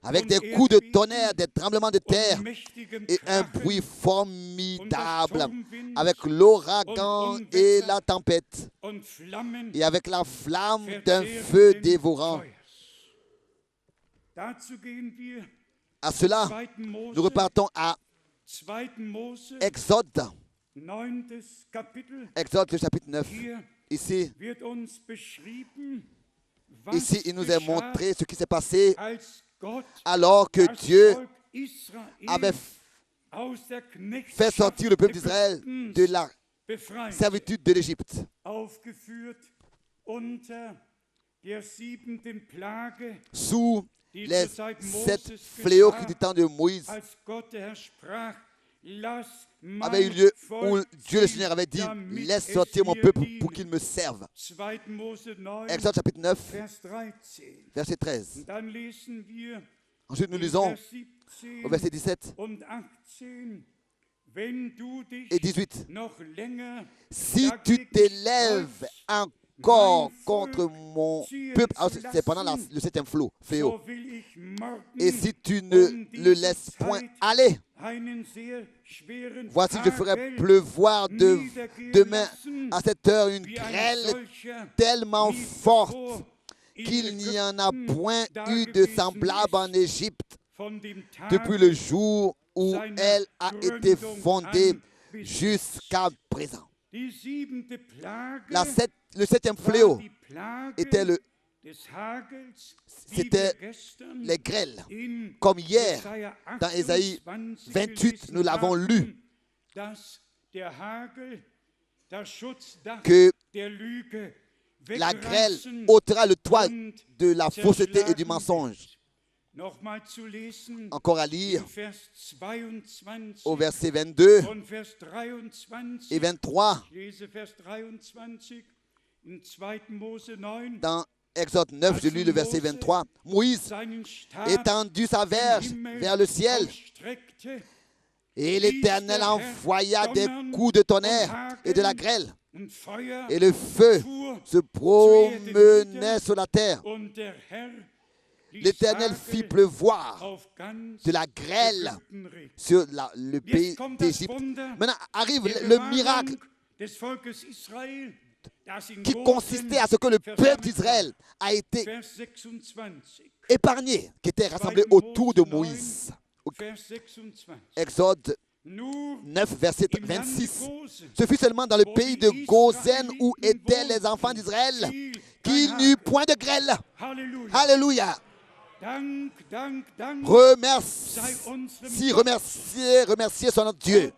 Speaker 1: avec des coups de tonnerre, des tremblements de terre et un bruit formidable, avec l'ouragan et la tempête, et avec la flamme d'un feu dévorant. À cela, nous repartons à Exode. Exode, le chapitre 9. Ici, il nous est montré ce qui s'est passé alors que Dieu avait fait sortir le peuple d'Israël de la servitude de l'Égypte. Sous les 7 fléaux qui du temps de Moïse avait eu lieu, où Dieu le Seigneur avait dit: laisse sortir mon peuple pour qu'il me serve. Exode chapitre 9, verset 13. Ensuite nous lisons au verset 17 et 18. Si tu t'élèves encore contre mon peuple, c'est pendant le 7e fléau, et si tu ne le laisses point aller, voici, je ferai pleuvoir demain à cette heure une grêle tellement forte qu'il n'y en a point eu de semblable en Égypte depuis le jour où elle a été fondée jusqu'à présent. Le 7e fléau c'était les grêles. Comme hier, dans Ésaïe 28, nous l'avons lu, que la grêle ôtera le toit de la fausseté et du mensonge. encore à lire au verset 22 et 23 dans Exode 9, je lis le verset 23. Moïse étendit sa verge vers le ciel et l'Éternel envoya des coups de tonnerre et de la grêle et le feu se promenait sur la terre. L'Éternel fit pleuvoir de la grêle sur le pays d'Égypte. Maintenant arrive le miracle qui consistait à ce que le peuple d'Israël a été épargné, qui était rassemblé autour de Moïse. Exode 9, verset 26. Ce fut seulement dans le pays de Gozen où étaient les enfants d'Israël qu'il n'y eut point de grêle. Alléluia. Remercier son Dieu.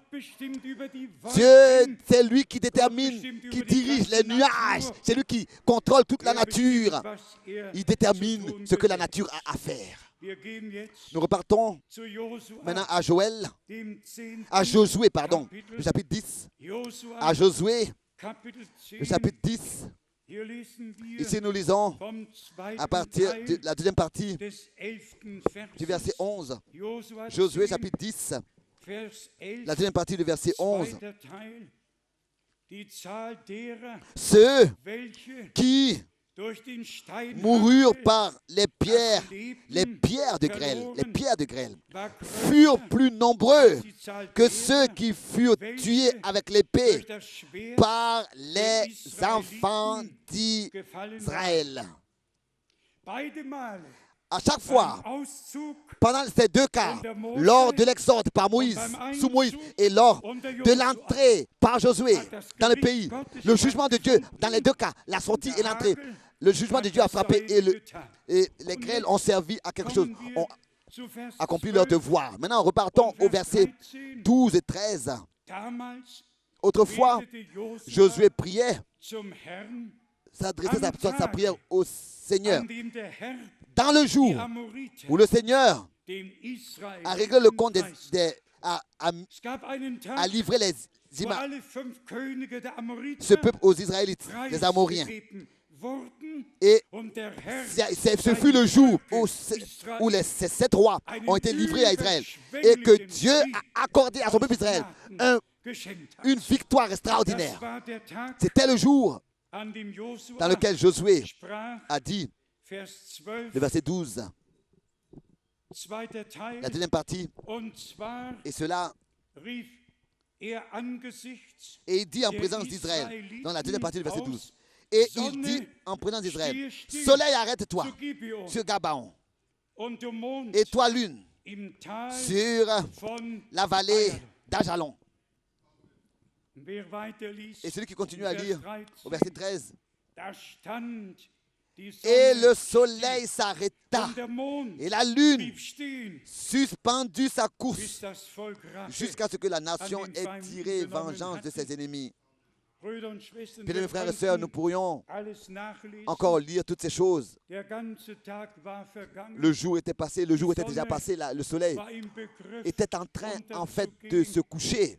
Speaker 1: Dieu, c'est lui qui détermine, qui dirige les nuages. C'est lui qui contrôle toute la nature. Il détermine ce que la nature a à faire. Nous repartons maintenant à Josué, le chapitre 10. À Josué, le chapitre 10. Ici, nous lisons à partir de la deuxième partie du verset 11. Josué, chapitre 10, la deuxième partie du verset 11. Ceux qui moururent par les pierres de grêle, furent plus nombreux que ceux qui furent tués avec l'épée par les enfants d'Israël. À chaque fois, pendant ces deux cas, lors de l'exode par Moïse, sous Moïse, et lors de l'entrée par Josué dans le pays, le jugement de Dieu, dans les deux cas, la sortie et l'entrée, le jugement de Dieu a frappé et les grêles ont servi à quelque chose, ont accompli leur devoir. Maintenant, repartons au verset 12 et 13. Autrefois, Josué priait, s'adressait sa prière au Seigneur. Dans le jour où le Seigneur a réglé le compte a livré ce peuple aux Israélites, les Amoriens. Et ce fut le jour où ces 7 rois ont été livrés à Israël et que Dieu a accordé à son peuple Israël une victoire extraordinaire. C'était le jour dans lequel Josué a dit, le verset 12, la deuxième partie, et cela, et il dit en présence d'Israël, dans la deuxième partie du verset 12, et il dit en présence d'Israël, soleil, arrête-toi sur Gabaon, et toi, lune, sur la vallée d'Ajalon. Et celui qui continue à lire au verset 13, et le soleil s'arrêta, et la lune suspendit sa course, jusqu'à ce que la nation ait tiré vengeance de ses ennemis. Bien, mes frères et sœurs, nous pourrions encore lire toutes ces choses. Le jour était passé, le jour était déjà passé, le soleil était en train, en fait, de se coucher.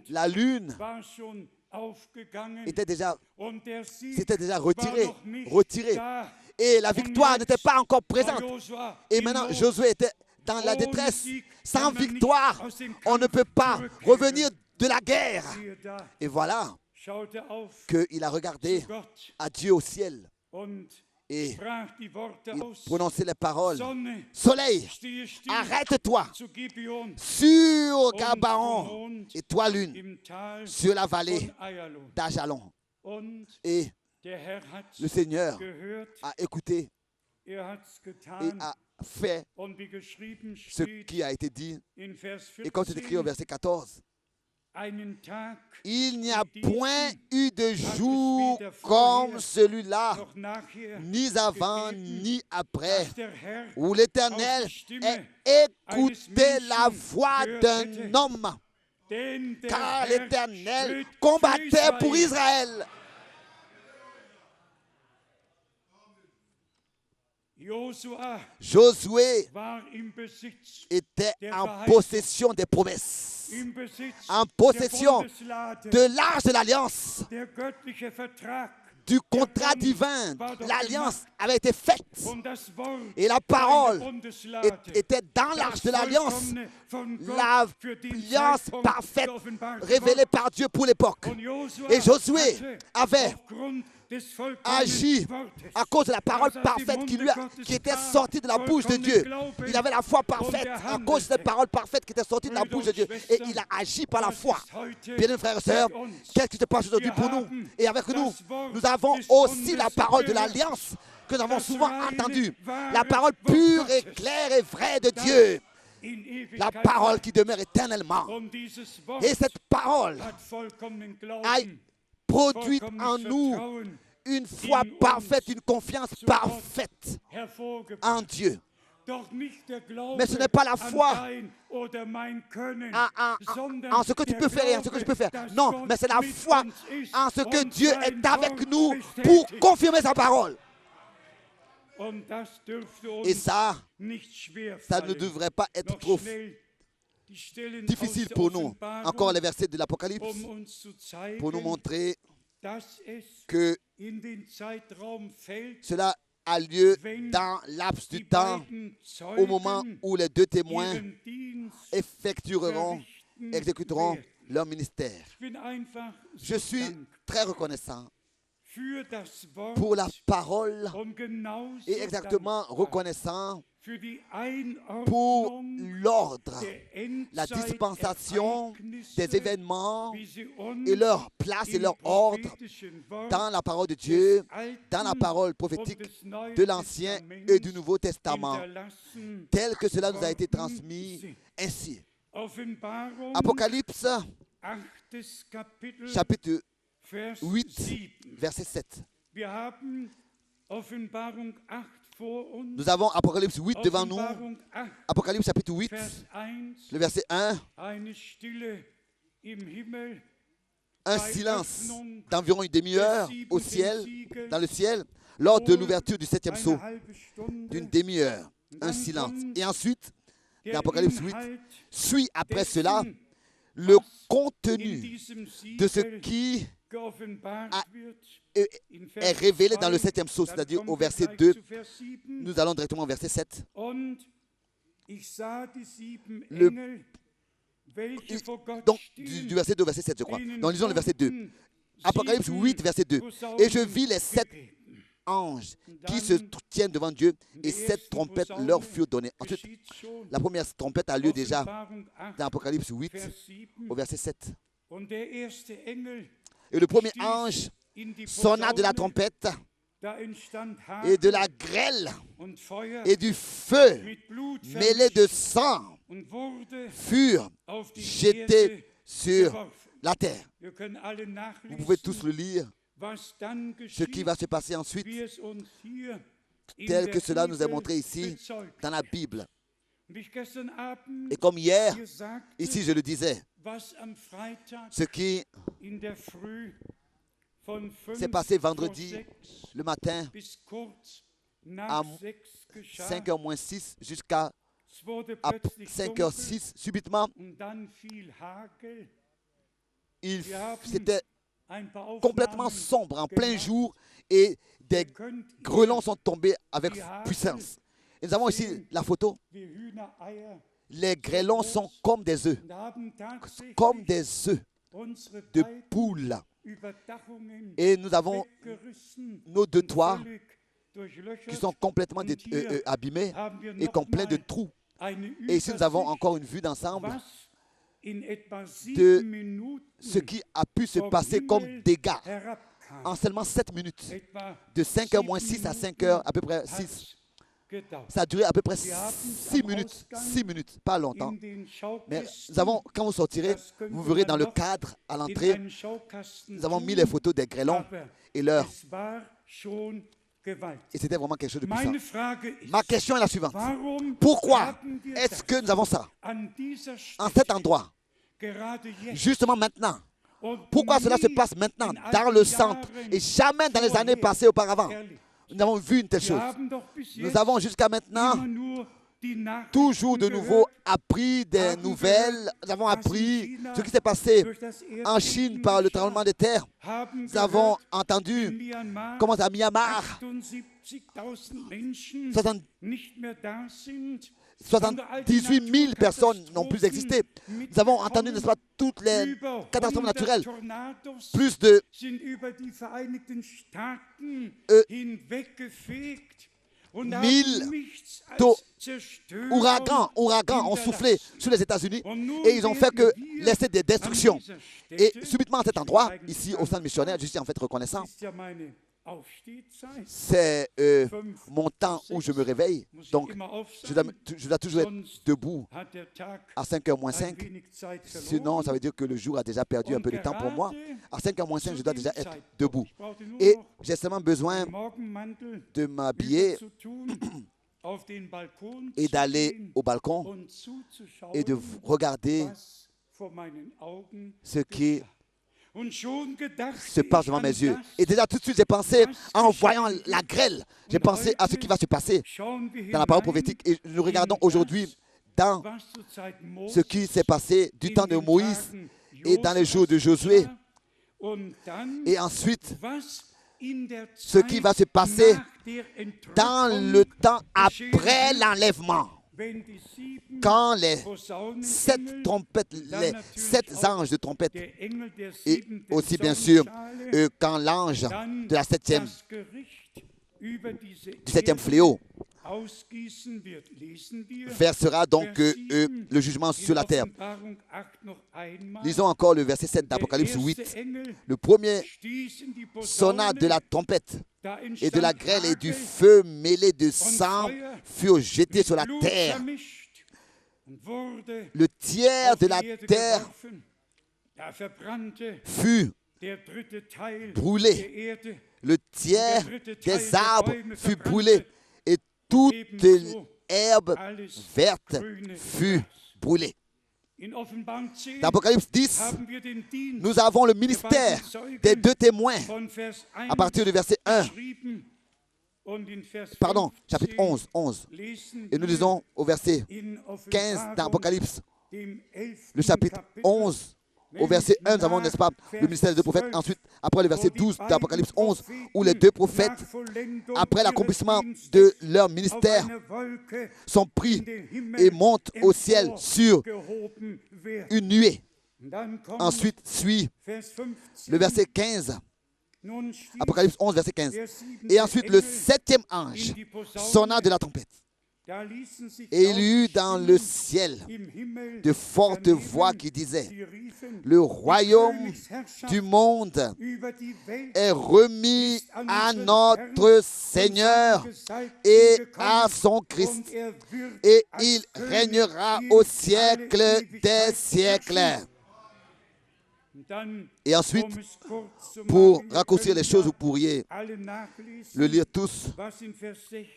Speaker 1: La lune s'était déjà retirée. Et la victoire n'était pas encore présente. Et maintenant, Josué était dans la détresse. Sans victoire, on ne peut pas revenir de la guerre. Et voilà qu'il a regardé à Dieu au ciel et il prononçait les paroles. Soleil, arrête-toi sur Gabaon, et toi, lune, sur la vallée d'Ajalon. Et le Seigneur a écouté et a fait ce qui a été dit. Et comme c'est écrit au verset 14, il n'y a point eu de jour comme celui-là, ni avant ni après, où l'Éternel ait écouté la voix d'un homme, car l'Éternel combattait pour Israël. Josué était en possession des promesses, en possession de l'arche de l'alliance, du contrat divin. L'alliance avait été faite et la parole était dans l'arche de l'alliance, l'alliance parfaite révélée par Dieu pour l'époque. Et Josué avait agi à cause de la parole parfaite qui était sortie de la bouche de Dieu. Il avait la foi parfaite à cause de cette parole parfaite qui était sortie de la bouche de Dieu. Et il a agi par la foi. Bien, frères et sœurs, qu'est-ce qui se passe aujourd'hui pour nous? Et avec nous, nous avons aussi la parole de l'alliance que nous avons souvent entendue. La parole pure et claire et vraie de Dieu. La parole qui demeure éternellement. Et cette parole a produit en nous une foi parfaite, une confiance parfaite en Dieu. Mais ce n'est pas la foi en ce que tu peux faire et en ce que je peux faire. Non, mais c'est la foi en ce que Dieu est avec nous pour confirmer sa parole. Et ça ne devrait pas être trop difficile pour nous. Encore les versets de l'Apocalypse pour nous montrer que cela a lieu dans laps du temps au moment où les deux témoins exécuteront leur ministère. Je suis très reconnaissant pour la parole et exactement reconnaissant pour l'ordre, la dispensation des événements et leur place et leur ordre dans la parole de Dieu, dans la parole prophétique de l'Ancien et du Nouveau Testament, tel que cela nous a été transmis ainsi. Apocalypse, chapitre 8, verset 7. Nous avons Apocalypse 8 devant nous. Apocalypse chapitre 8, le verset 1. Un silence d'environ une demi-heure au ciel, dans le ciel, lors de l'ouverture du 7e sceau. D'une demi-heure, un silence. Et ensuite, dans Apocalypse 8, suit après cela le contenu de ce qui est révélé dans le 7e sceau, c'est-à-dire au verset 2. Nous allons directement au verset 7. Donc, du verset 2 au verset 7, je crois. Donc, lisons le verset 2. Apocalypse 8, verset 2. Et je vis les 7 anges qui se tiennent devant Dieu et 7 trompettes leur furent données. Ensuite, la première trompette a lieu déjà dans Apocalypse 8, au verset 7. Et le premier ange sonna de la trompette et de la grêle et du feu mêlés de sang furent jetés sur la terre. Vous pouvez tous le lire, ce qui va se passer ensuite, tel que cela nous est montré ici dans la Bible. Et comme hier, ici je le disais, ce qui s'est passé vendredi le matin à 5h moins 6 jusqu'à 5h06, subitement, c'était complètement sombre en plein jour et des grêlons sont tombés avec puissance. Et nous avons ici la photo. Les grêlons sont comme des œufs de poules. Et nous avons nos deux toits qui sont complètement abîmés et pleins de trous. Et ici, nous avons encore une vue d'ensemble de ce qui a pu se passer comme dégâts en seulement 7 minutes. De 5h moins 6 à 5h, à peu près 6. Ça a duré à peu près 6 minutes. 6 minutes, pas longtemps. Mais nous avons, quand vous sortirez, vous verrez dans le cadre à l'entrée, nous avons mis les photos des grêlons et leurs. Et c'était vraiment quelque chose de puissant. Ma question est la suivante. Pourquoi est-ce que nous avons ça en cet endroit, justement maintenant? Pourquoi cela se passe maintenant, dans le centre, et jamais dans les années passées auparavant? nous avons vu une telle chose. Nous avons jusqu'à maintenant toujours de nouveau appris des nouvelles. Nous avons appris ce qui s'est passé en Chine par le tremblement de terre. Nous avons entendu comment à Myanmar, 78 000 personnes n'ont plus existé. Nous avons entendu, n'est-ce pas, toutes les catastrophes naturelles. Plus de 1000 ouragans ont soufflé sur les États-Unis et ils ont fait que laisser des destructions. Et subitement à cet endroit, ici au centre missionnaire, je suis en fait reconnaissant. C'est mon temps où je me réveille. Donc, je dois toujours être debout à 5h moins 5. Sinon, ça veut dire que le jour a déjà perdu un peu de temps pour moi. À 5h moins 5, je dois déjà être debout. Et j'ai seulement besoin de m'habiller et d'aller au balcon et de regarder ce qui se passe devant mes yeux. Et déjà tout de suite, j'ai pensé, en voyant la grêle, j'ai pensé à ce qui va se passer dans la parole prophétique. Et nous regardons aujourd'hui dans ce qui s'est passé du temps de Moïse et dans les jours de Josué. Et ensuite, ce qui va se passer dans le temps après l'enlèvement. Quand les 7 trompettes, les 7 anges de trompette, et aussi bien sûr, quand l'ange de la 7e, du 7e fléau versera donc le jugement sur la terre. Lisons encore le verset 7 d'Apocalypse 8. Le premier sonna de la trompette et de la grêle et du feu mêlé de sang furent jetés sur la terre. Le tiers de la terre fut brûlé. Le tiers des arbres fut brûlé. Et toute l'herbe verte fut brûlée. Dans Apocalypse 10, nous avons le ministère des 2 témoins à partir du verset 1. Pardon, chapitre 11. Et nous lisons au verset 15 d'Apocalypse. Le chapitre 11, au verset 1, nous avons, n'est-ce pas, le ministère des 2 prophètes. Ensuite, après le verset 12 d'Apocalypse 11, où les 2 prophètes, après l'accomplissement de leur ministère, sont pris et montent au ciel sur une nuée. Ensuite suit le verset 15. Apocalypse 11, verset 15. Et ensuite, le 7e ange sonna de la trompette. Et il y eut dans le ciel de fortes voix qui disaient: le royaume du monde est remis à notre Seigneur et à son Christ, et il régnera au siècle des siècles. Et ensuite, pour raccourcir les choses, vous pourriez le lire tous,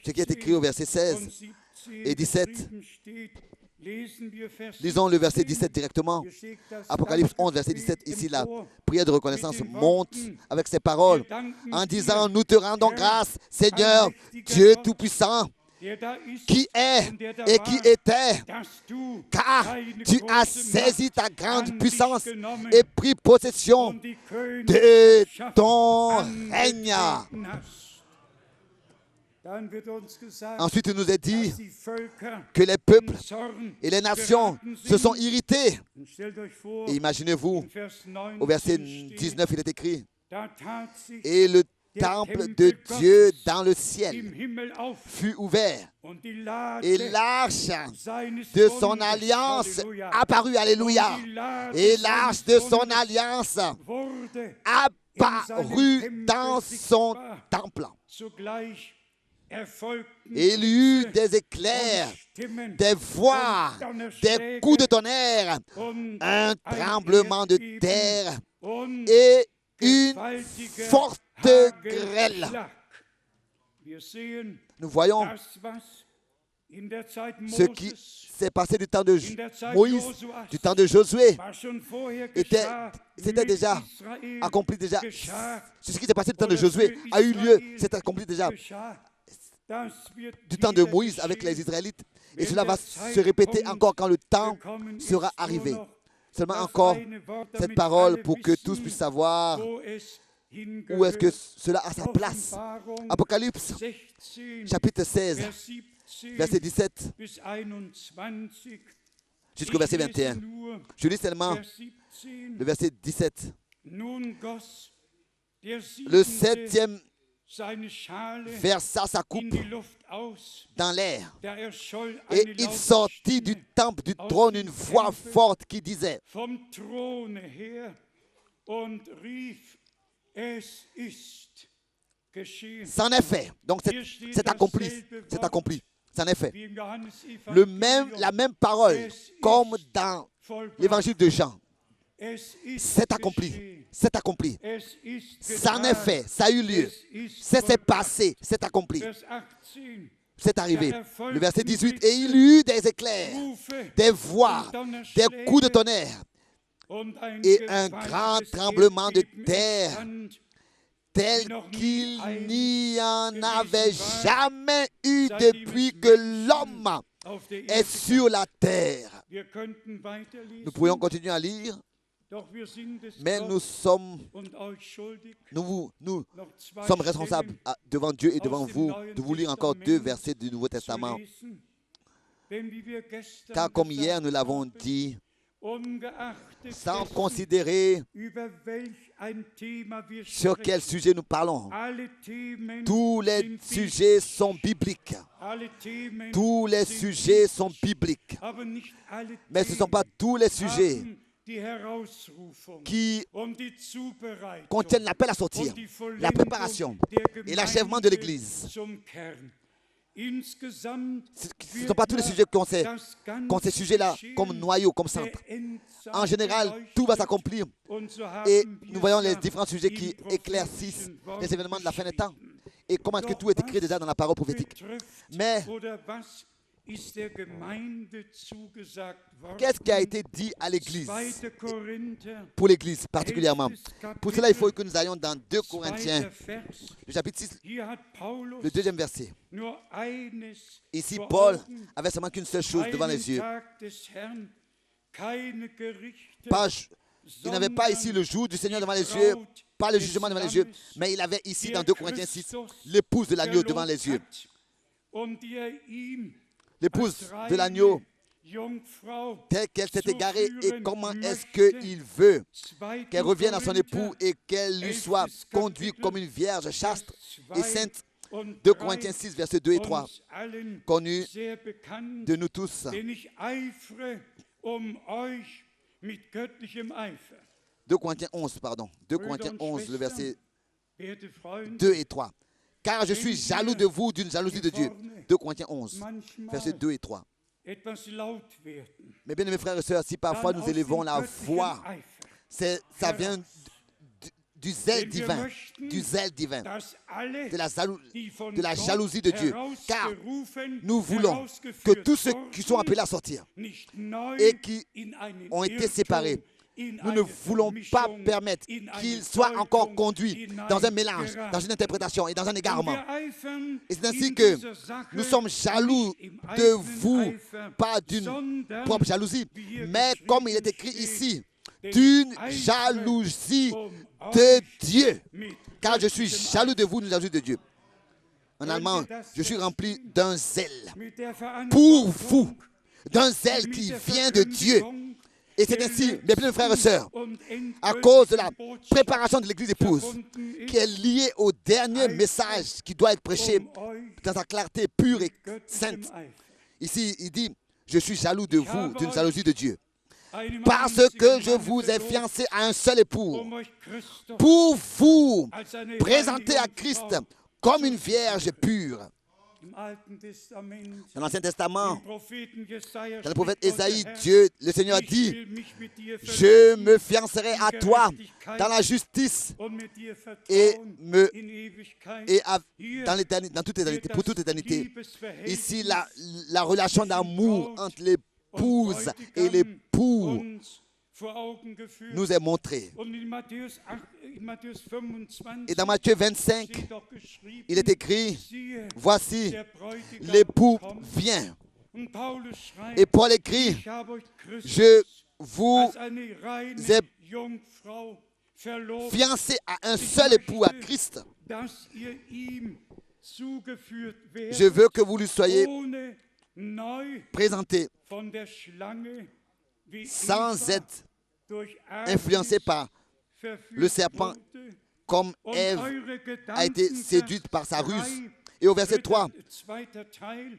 Speaker 1: ce qui est écrit au verset 16 et 17. Lisons le verset 17 directement. Apocalypse 11, verset 17. Ici, la prière de reconnaissance monte avec ces paroles en disant: nous te rendons grâce, Seigneur, Dieu Tout-Puissant, qui est et qui était, car tu as saisi ta grande puissance et pris possession de ton règne. Ensuite, il nous est dit que les peuples et les nations se sont irrités. Et imaginez-vous, au verset 19, il est écrit: et le temple de Dieu dans le ciel fut ouvert, et l'arche de son alliance apparut, alléluia, et l'arche de son alliance apparut dans son temple. Et il y eut des éclairs, des voix, des coups de tonnerre, un tremblement de terre et une forte grêle. Nous voyons Ce qui s'est passé du temps de Moïse, du temps de Josué, c'était déjà accompli déjà. Ce qui s'est passé du temps de Josué a eu lieu, c'est accompli déjà du temps de Moïse avec les Israélites. Et cela va se répéter encore quand le temps sera arrivé. Seulement encore cette parole pour que tous puissent savoir où est-ce que cela a sa place. Apocalypse, chapitre 16, verset 17 jusqu'au verset 21. Je lis seulement le verset 17. Le septième versa sa coupe dans l'air, et il sortit du temple du trône une voix forte qui disait: c'en est fait. Donc c'est accompli. C'est accompli. C'en est fait. La même parole comme dans l'évangile de Jean. C'est accompli. C'est accompli. Ça en est fait. Ça a eu lieu. C'est passé. C'est accompli. C'est arrivé. Le verset 18. Et il y eut des éclairs, des voix, des coups de tonnerre et un grand tremblement de terre tel qu'il n'y en avait jamais eu depuis que l'homme est sur la terre. Nous pourrions continuer à lire, mais nous sommes responsables devant Dieu et devant vous de vous lire encore 2 versets du Nouveau Testament. Car comme hier nous l'avons dit, sans considérer sur quel sujet nous parlons, tous les sujets sont bibliques. Tous les sujets sont bibliques. Mais ce ne sont pas tous les sujets qui contiennent l'appel à sortir, la préparation et l'achèvement de l'Église. Ce ne sont pas tous les sujets qui ont ces sujets-là comme noyau, comme centre. En général, tout va s'accomplir et nous voyons les différents sujets qui éclaircissent les événements de la fin des temps et comment est-ce que tout est écrit déjà dans la parole prophétique. Mais qu'est-ce qui a été dit à l'Église, pour l'Église particulièrement? Pour cela, il faut que nous allions dans 2 Corinthiens, le chapitre 6, le 2e verset. Ici, Paul avait seulement qu'une seule chose devant les yeux. Il n'avait pas ici le jour du Seigneur devant les yeux, pas le jugement devant les yeux, mais il avait ici dans 2 Corinthiens 6, l'épouse de l'agneau devant les yeux. L'épouse de l'agneau, telle qu'elle s'est égarée, et comment est-ce qu'il veut qu'elle revienne à son époux et qu'elle lui soit conduite comme une vierge chaste et sainte. 2 Corinthiens 6, versets 2 et 3, connu de nous tous. 2 Corinthiens 11, pardon. 2 Corinthiens 11, le verset 2 et 3. Car je suis jaloux de vous d'une jalousie de Dieu. 2 Corinthiens 11, versets 2 et 3. Mais bien, mes frères et sœurs, si parfois nous élevons la voix, ça vient du zèle divin, de la jalousie de Dieu. Car nous voulons que tous ceux qui sont appelés à sortir et qui ont été séparés, nous ne voulons pas permettre qu'ils soient encore conduits dans un mélange, dans une interprétation et dans un égarement. Et c'est ainsi que nous sommes jaloux de vous, pas d'une propre jalousie, mais comme il est écrit ici, d'une jalousie de Dieu. Car je suis jaloux de vous, d'une jalousie de Dieu. En allemand, je suis rempli d'un zèle pour vous, d'un zèle qui vient de Dieu. Et c'est ainsi, mes bien frères et sœurs, à cause de la préparation de l'Église épouse, qui est liée au dernier message qui doit être prêché dans sa clarté pure et sainte. Ici, il dit, je suis jaloux de vous, d'une jalousie de Dieu. Parce que je vous ai fiancé à un seul époux, pour vous présenter à Christ comme une vierge pure. Dans l'Ancien Testament, dans le prophète Ésaïe, Dieu, le Seigneur dit, je me fiancerai à toi dans la justice et dans toute éternité, pour toute éternité. Ici, la relation d'amour entre l'épouse et l'époux nous est montrée. Et dans Matthieu 25, il est écrit, voici, l'époux vient. Et Paul écrit, je vous ai fiancé à un seul époux, à Christ. Je veux que vous lui soyez présentés sans être influencé par le serpent, comme Ève a été séduite par sa ruse. Et au verset 3,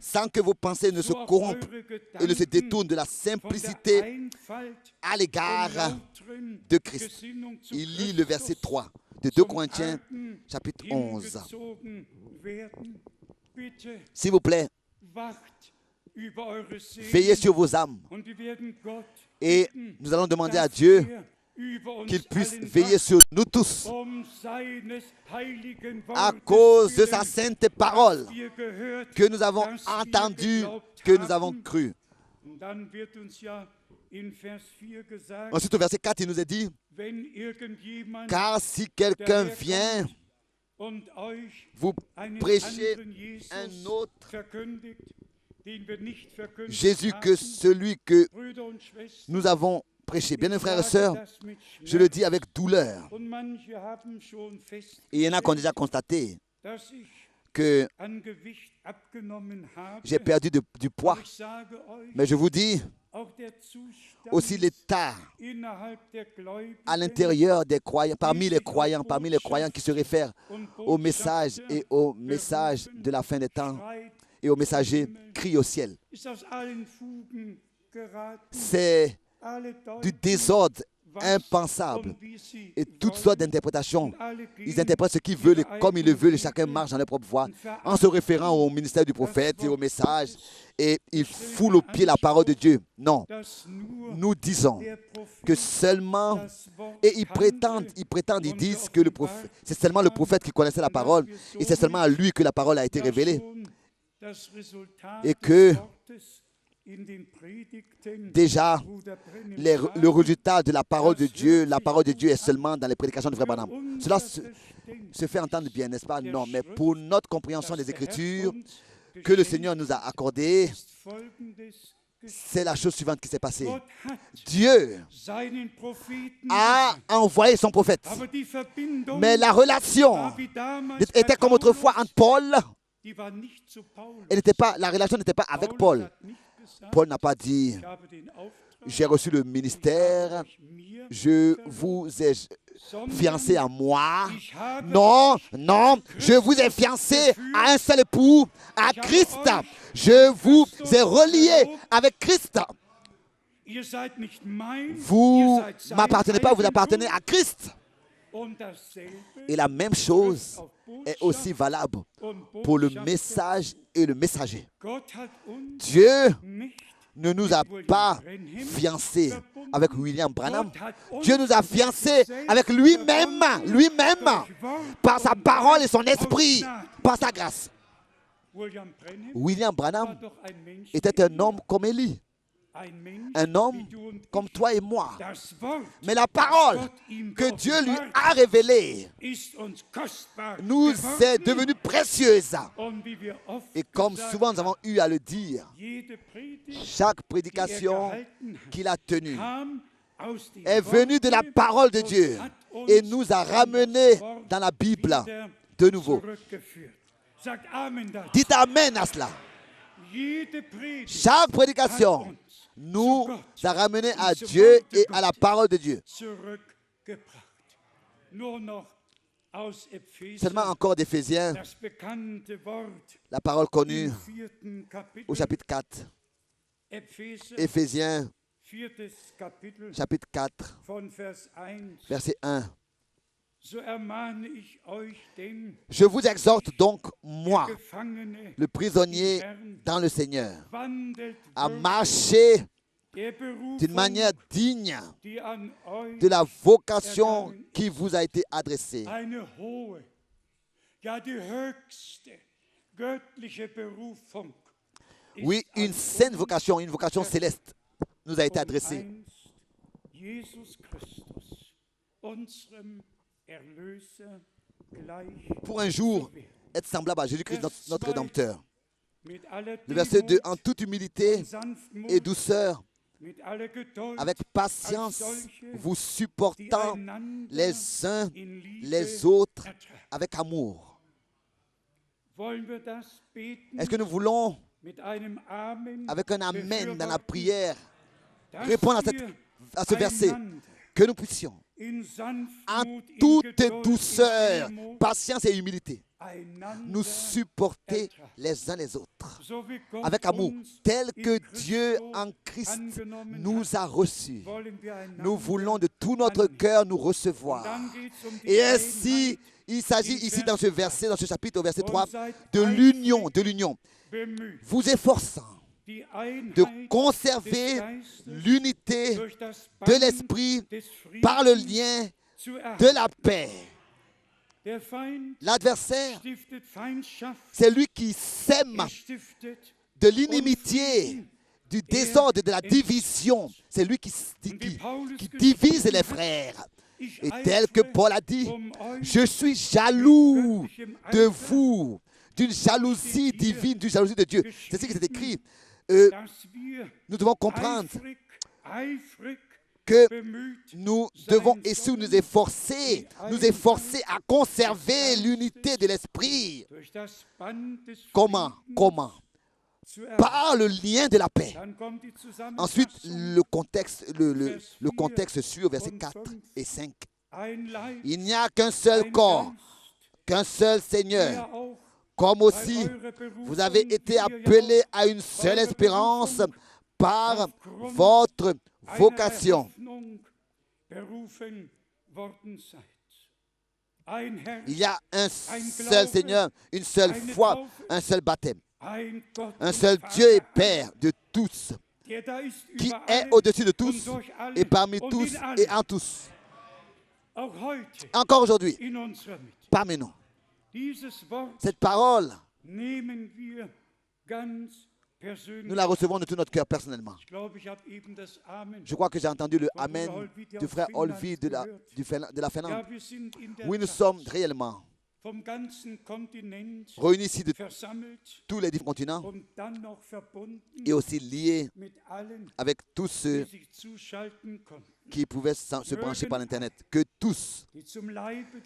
Speaker 1: sans que vos pensées ne se corrompent et ne se détournent de la simplicité à l'égard de Christ. Il lit le verset 3 de 2 Corinthiens, chapitre 11. S'il vous plaît, veillez sur vos âmes. Et nous allons demander à Dieu qu'il puisse veiller sur nous tous à cause de sa sainte parole que nous avons entendue, que nous avons crue. Ensuite, au verset 4, il nous est dit, car si quelqu'un vient vous prêcher un autre Jésus que celui que nous avons prêché. Bien, mes frères et sœurs, je le dis avec douleur. Et il y en a qui ont déjà constaté que j'ai perdu du poids. Mais je vous dis, aussi l'état à l'intérieur des croyants, parmi les croyants qui se réfèrent au message et au message de la fin des temps et au messager crie au ciel. C'est du désordre impensable et toutes sortes d'interprétations. Ils interprètent ce qu'ils veulent et comme ils le veulent et chacun marche dans leur propre voie en se référant au ministère du prophète et au message et ils foulent au pied la parole de Dieu. Non, nous disons que seulement, et ils prétendent, ils disent que c'est seulement le prophète qui connaissait la parole et c'est seulement à lui que la parole a été révélée et que déjà, le résultat de la parole de Dieu est seulement dans les prédications de Frère Branham. Cela se fait entendre bien, n'est-ce pas? Non, mais pour notre compréhension des Écritures que le Seigneur nous a accordées, c'est la chose suivante qui s'est passée. Dieu a envoyé son prophète, mais la relation était comme autrefois entre Paul. La relation n'était pas avec Paul. Paul n'a pas dit, j'ai reçu le ministère, je vous ai fiancé à moi. Non, non, je vous ai fiancé à un seul époux, à Christ. Je vous ai relié avec Christ. Vous ne m'appartenez pas, vous appartenez à Christ. Et la même chose est aussi valable pour le message et le messager. Dieu ne nous a pas fiancés avec William Branham. Dieu nous a fiancés avec lui-même, par sa parole et son esprit, par sa grâce. William Branham était un homme comme Élie. Un homme comme toi et moi. Mais la parole que Dieu lui a révélée nous est devenue précieuse. Et comme souvent nous avons eu à le dire, chaque prédication qu'il a tenue est venue de la parole de Dieu et nous a ramenés dans la Bible de nouveau. Dites Amen à cela. Chaque prédication nous a ramenés à Dieu et à la parole de Dieu. Seulement encore d'Éphésiens, la parole connue au chapitre 4. Éphésiens, chapitre 4, verset 1. Je vous exhorte donc, moi, le prisonnier dans le Seigneur, à marcher d'une manière digne de la vocation qui vous a été adressée. Oui, une sainte vocation, une vocation céleste nous a été adressée. Pour un jour, être semblable à Jésus-Christ, notre Rédempteur. Le verset 2, en toute humilité et douceur, avec patience, vous supportant les uns les autres avec amour. Est-ce que nous voulons, avec un amen dans la prière, répondre à ce verset, que nous puissions, en toute douceur, patience et humilité, nous supporter les uns les autres avec amour, tel que Dieu en Christ nous a reçus. Nous voulons de tout notre cœur nous recevoir. Et ainsi, il s'agit ici dans ce verset, dans ce chapitre, au verset 3, de l'union, vous efforçant de conserver l'unité de l'esprit par le lien de la paix. L'adversaire, c'est lui qui sème de l'inimitié, du désordre, de la division. C'est lui qui divise les frères. Et tel que Paul a dit, je suis jaloux de vous, d'une jalousie divine, d'une jalousie de Dieu. C'est ce qui est écrit. Nous devons comprendre que nous devons nous efforcer à conserver l'unité de l'esprit. Comment? Par le lien de la paix. Ensuite, le contexte suit au verset 4 et 5. Il n'y a qu'un seul corps, qu'un seul Seigneur. Comme aussi, vous avez été appelés à une seule espérance par votre vocation. Il y a un seul Seigneur, une seule foi, un seul baptême. Un seul Dieu et Père de tous, qui est au-dessus de tous et parmi tous et en tous. Encore aujourd'hui, parmi nous. Cette parole, nous la recevons de tout notre cœur personnellement. Je crois que j'ai entendu le Amen du frère Olvi de la Finlande. Oui, nous sommes réellement réunis ici de tous les différents continents et aussi liés avec tous ceux qui pouvaient se brancher par l'Internet. Que tous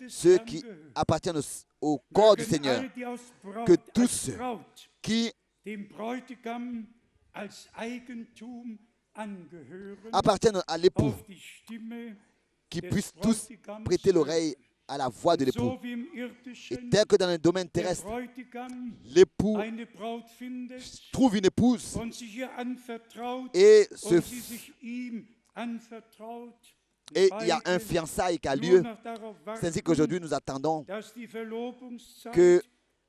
Speaker 1: ceux qui appartiennent au corps du Seigneur, que tous ceux qui appartiennent à l'époux, qui puissent tous prêter l'oreille à la voix de l'époux. Et tel que dans le domaine terrestre, l'époux trouve une épouse et il y a un fiançailles qui a lieu. C'est ainsi qu'aujourd'hui nous attendons que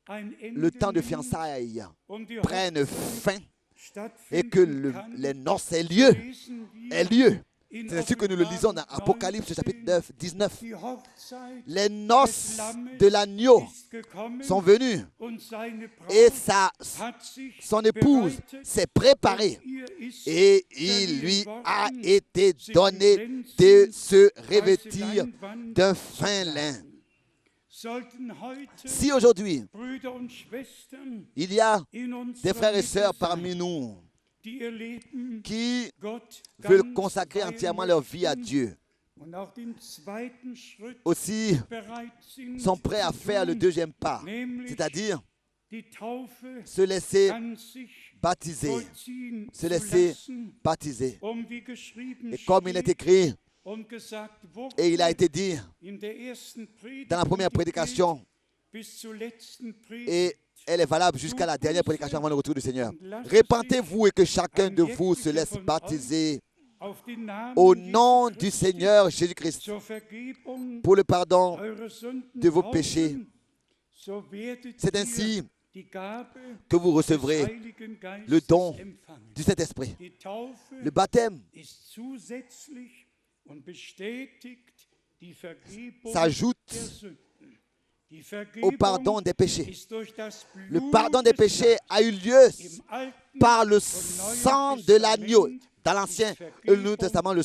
Speaker 1: le temps de fiançailles prenne fin et que les noces aient lieu. C'est ainsi que nous le lisons dans Apocalypse chapitre 9, 19. Les noces de l'agneau sont venues et son épouse s'est préparée et il lui a été donné de se revêtir d'un fin lin. Si aujourd'hui, il y a des frères et sœurs parmi nous qui veulent consacrer entièrement leur vie à Dieu, aussi sont prêts à faire le deuxième pas, c'est-à-dire se laisser baptiser. Et comme il est écrit, et il a été dit dans la première prédication, et elle est valable jusqu'à la dernière prédication avant le retour du Seigneur. Répentez-vous et que chacun de vous se laisse baptiser au nom du Seigneur Jésus-Christ pour le pardon de vos péchés. C'est ainsi que vous recevrez le don du Saint-Esprit. Le baptême s'ajoute au pardon des péchés. Le pardon des péchés a eu lieu par le sang de l'agneau. Dans l'Ancien et le Nouveau Testament, le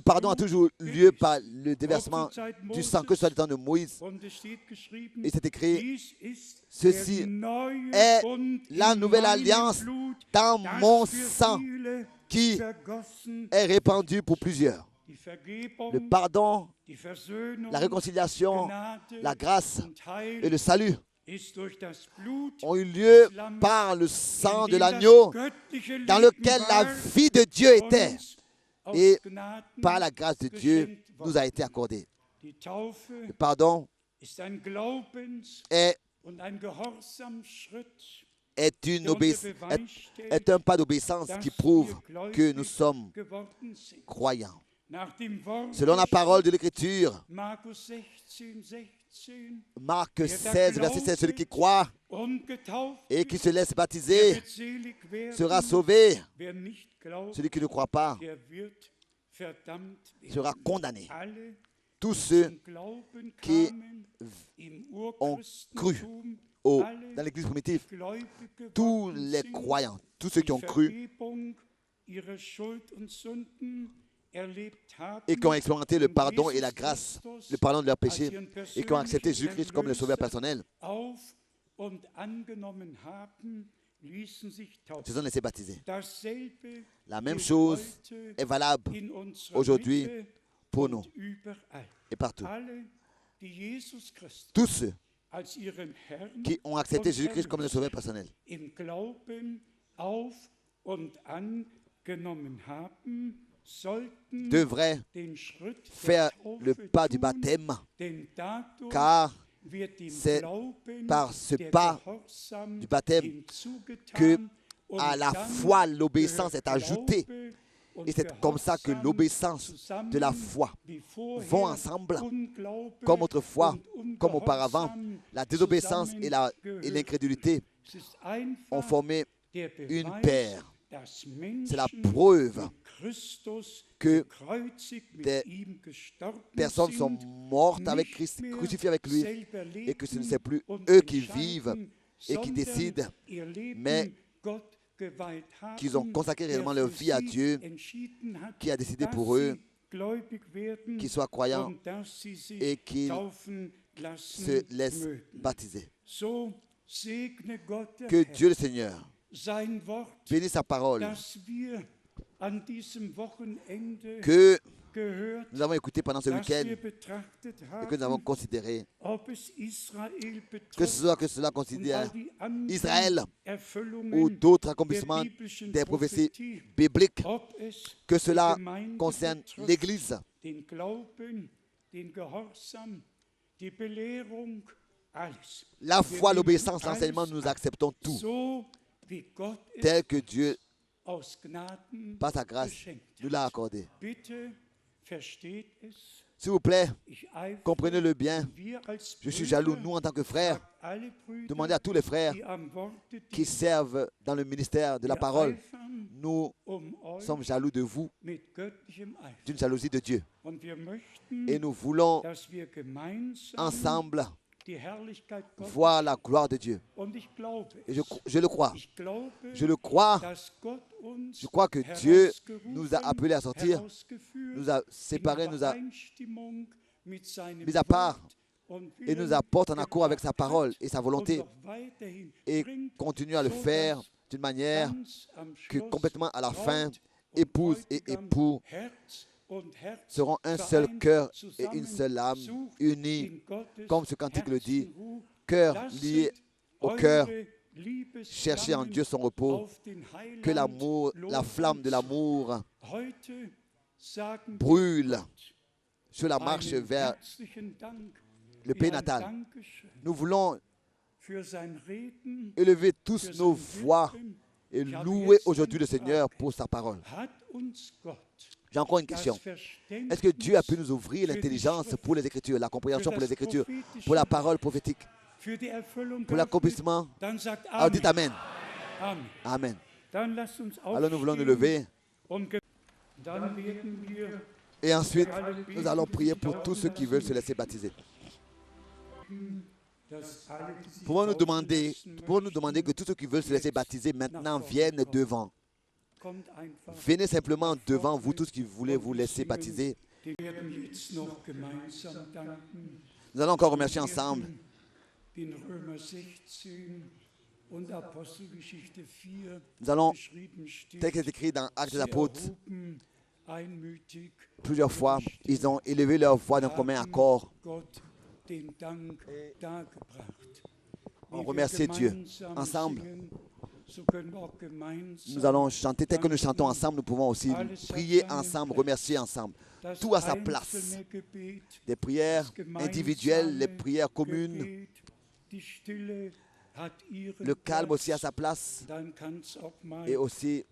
Speaker 1: pardon a toujours lieu par le déversement du sang, que ce soit le temps de Moïse. Et c'est écrit, ceci est la nouvelle alliance dans mon sang qui est répandu pour plusieurs. Le pardon, la réconciliation, la grâce et le salut ont eu lieu par le sang de l'agneau dans lequel la vie de Dieu était et par la grâce de Dieu nous a été accordée. Le pardon est un pas d'obéissance qui prouve que nous sommes croyants. Selon la parole de l'Écriture, Marc 16, verset 16, celui qui croit et qui se laisse baptiser sera sauvé. Celui qui ne croit pas sera condamné. Tous ceux qui ont cru dans l'Église primitive, tous les croyants, tous ceux qui ont cru et qui ont expérimenté le pardon et la grâce, le pardon de leurs péchés, et qui ont accepté Jésus-Christ comme le sauveur personnel, se sont laissés baptiser. La même chose est valable aujourd'hui pour nous et partout. Tous ceux qui ont accepté Jésus-Christ comme le sauveur personnel devraient faire le pas du baptême, car c'est par ce pas du baptême que à la foi l'obéissance est ajoutée. Et c'est comme ça que l'obéissance de la foi vont ensemble, comme autrefois, comme auparavant. La désobéissance et l'incrédulité ont formé une paire. C'est la preuve que des personnes sont mortes avec Christ, crucifiées avec lui, et que ce ne sont plus eux qui vivent et qui décident, mais qu'ils ont consacré réellement leur vie à Dieu, qui a décidé pour eux qu'ils soient croyants et qu'ils se laissent baptiser. Que Dieu le Seigneur bénisse sa parole que nous avons écouté pendant ce week-end et que nous avons considéré, que cela considère Israël ou d'autres accomplissements des prophéties bibliques, que cela concerne l'Église, la foi, l'obéissance, l'enseignement, nous acceptons tout, tel que Dieu, par sa grâce, nous l'a accordé. S'il vous plaît, comprenez-le bien. Je suis jaloux, nous en tant que frères. Demandez à tous les frères qui servent dans le ministère de la parole. Nous sommes jaloux de vous, d'une jalousie de Dieu. Et nous voulons ensemble voir la gloire de Dieu. Et je le crois. Je le crois. Je crois que Dieu nous a appelés à sortir, nous a séparés, nous a mis à part et nous apporte en accord avec sa parole et sa volonté et continue à le faire d'une manière que complètement à la fin, épouse et époux seront un seul cœur et une seule âme, unis, comme ce cantique le dit, cœur lié au cœur, cherchez en Dieu son repos, que l'amour, la flamme de l'amour brûle sur la marche vers le pays natal. Nous voulons élever tous nos voix et louer aujourd'hui le Seigneur pour sa parole. J'ai encore une question. Est-ce que Dieu a pu nous ouvrir l'intelligence pour les Écritures, la compréhension pour les Écritures, pour la parole prophétique, pour l'accomplissement? Alors dites Amen. Amen. Alors nous voulons nous lever. Et ensuite, nous allons prier pour tous ceux qui veulent se laisser baptiser. Pouvons-nous demander que tous ceux qui veulent se laisser baptiser maintenant viennent devant. Venez simplement devant, vous tous qui voulez vous laisser baptiser. Nous allons encore remercier ensemble. Nous allons, tel que c'est écrit dans Actes des Apôtres, plusieurs fois, ils ont élevé leur voix d'un commun accord. On remercie Dieu. Ensemble, nous allons chanter. Tel que nous chantons ensemble, nous pouvons aussi prier ensemble, remercier ensemble. Tout à sa place. Des prières individuelles, les prières communes. Le calme aussi à sa place. Et aussi,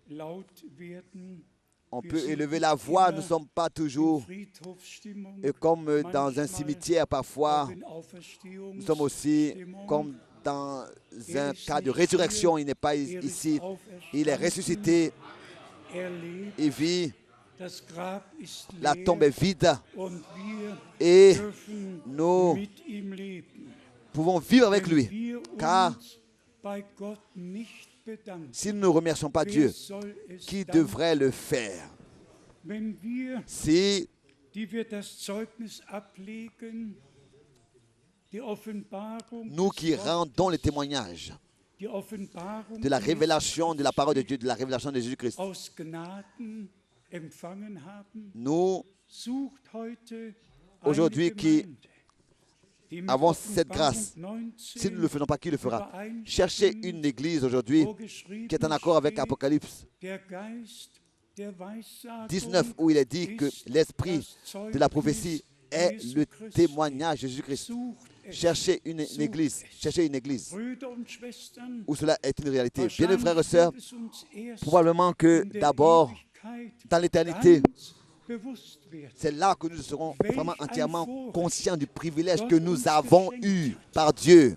Speaker 1: on peut élever la voix. Nous ne sommes pas toujours comme dans un cimetière parfois. Nous sommes aussi comme dans un cas de résurrection. Il n'est pas ici. Il est ressuscité. Il vit. La tombe est vide. Et nous pouvons vivre avec lui. Car si nous ne remercions pas Dieu, qui devrait le faire? Si nous qui rendons le témoignage de la révélation de la parole de Dieu, de la révélation de Jésus-Christ, nous, aujourd'hui, qui avons cette grâce, si nous ne le faisons pas, qui le fera? Cherchez une église aujourd'hui qui est en accord avec Apocalypse 19, où il est dit que l'esprit de la prophétie est le témoignage de Jésus-Christ. Cherchez une église où cela est une réalité. Bien, mes frères et sœurs, probablement que d'abord, dans l'éternité, c'est là que nous serons vraiment entièrement conscients du privilège que nous avons eu par Dieu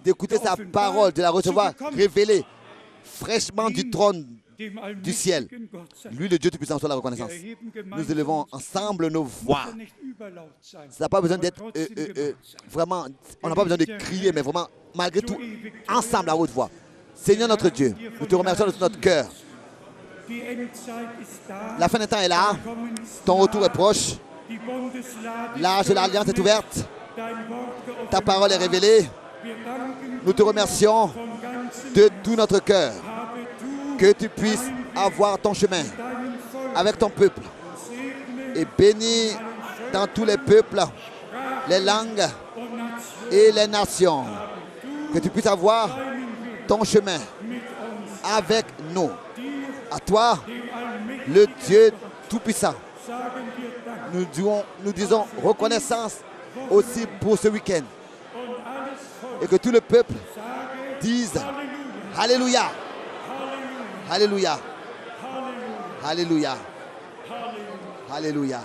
Speaker 1: d'écouter sa parole, de la recevoir révélée fraîchement du trône du ciel. Lui, le Dieu Tout-Puissant, soit la reconnaissance. Nous élevons ensemble nos voix. Ça n'a pas besoin d'être vraiment, on n'a pas besoin de crier, mais vraiment, malgré tout, ensemble à haute voix. Seigneur notre Dieu, nous te remercions de tout notre cœur. La fin des temps est là. Ton retour est proche. L'âge de l'alliance est ouverte. Ta parole est révélée. Nous te remercions de tout notre cœur. Que tu puisses avoir ton chemin avec ton peuple. Et bénis dans tous les peuples, les langues et les nations. Que tu puisses avoir ton chemin avec nous. À toi, le Dieu Tout-Puissant. Nous disons reconnaissance aussi pour ce week-end. Et que tout le peuple dise Alléluia. Alléluia. Alléluia. Alléluia.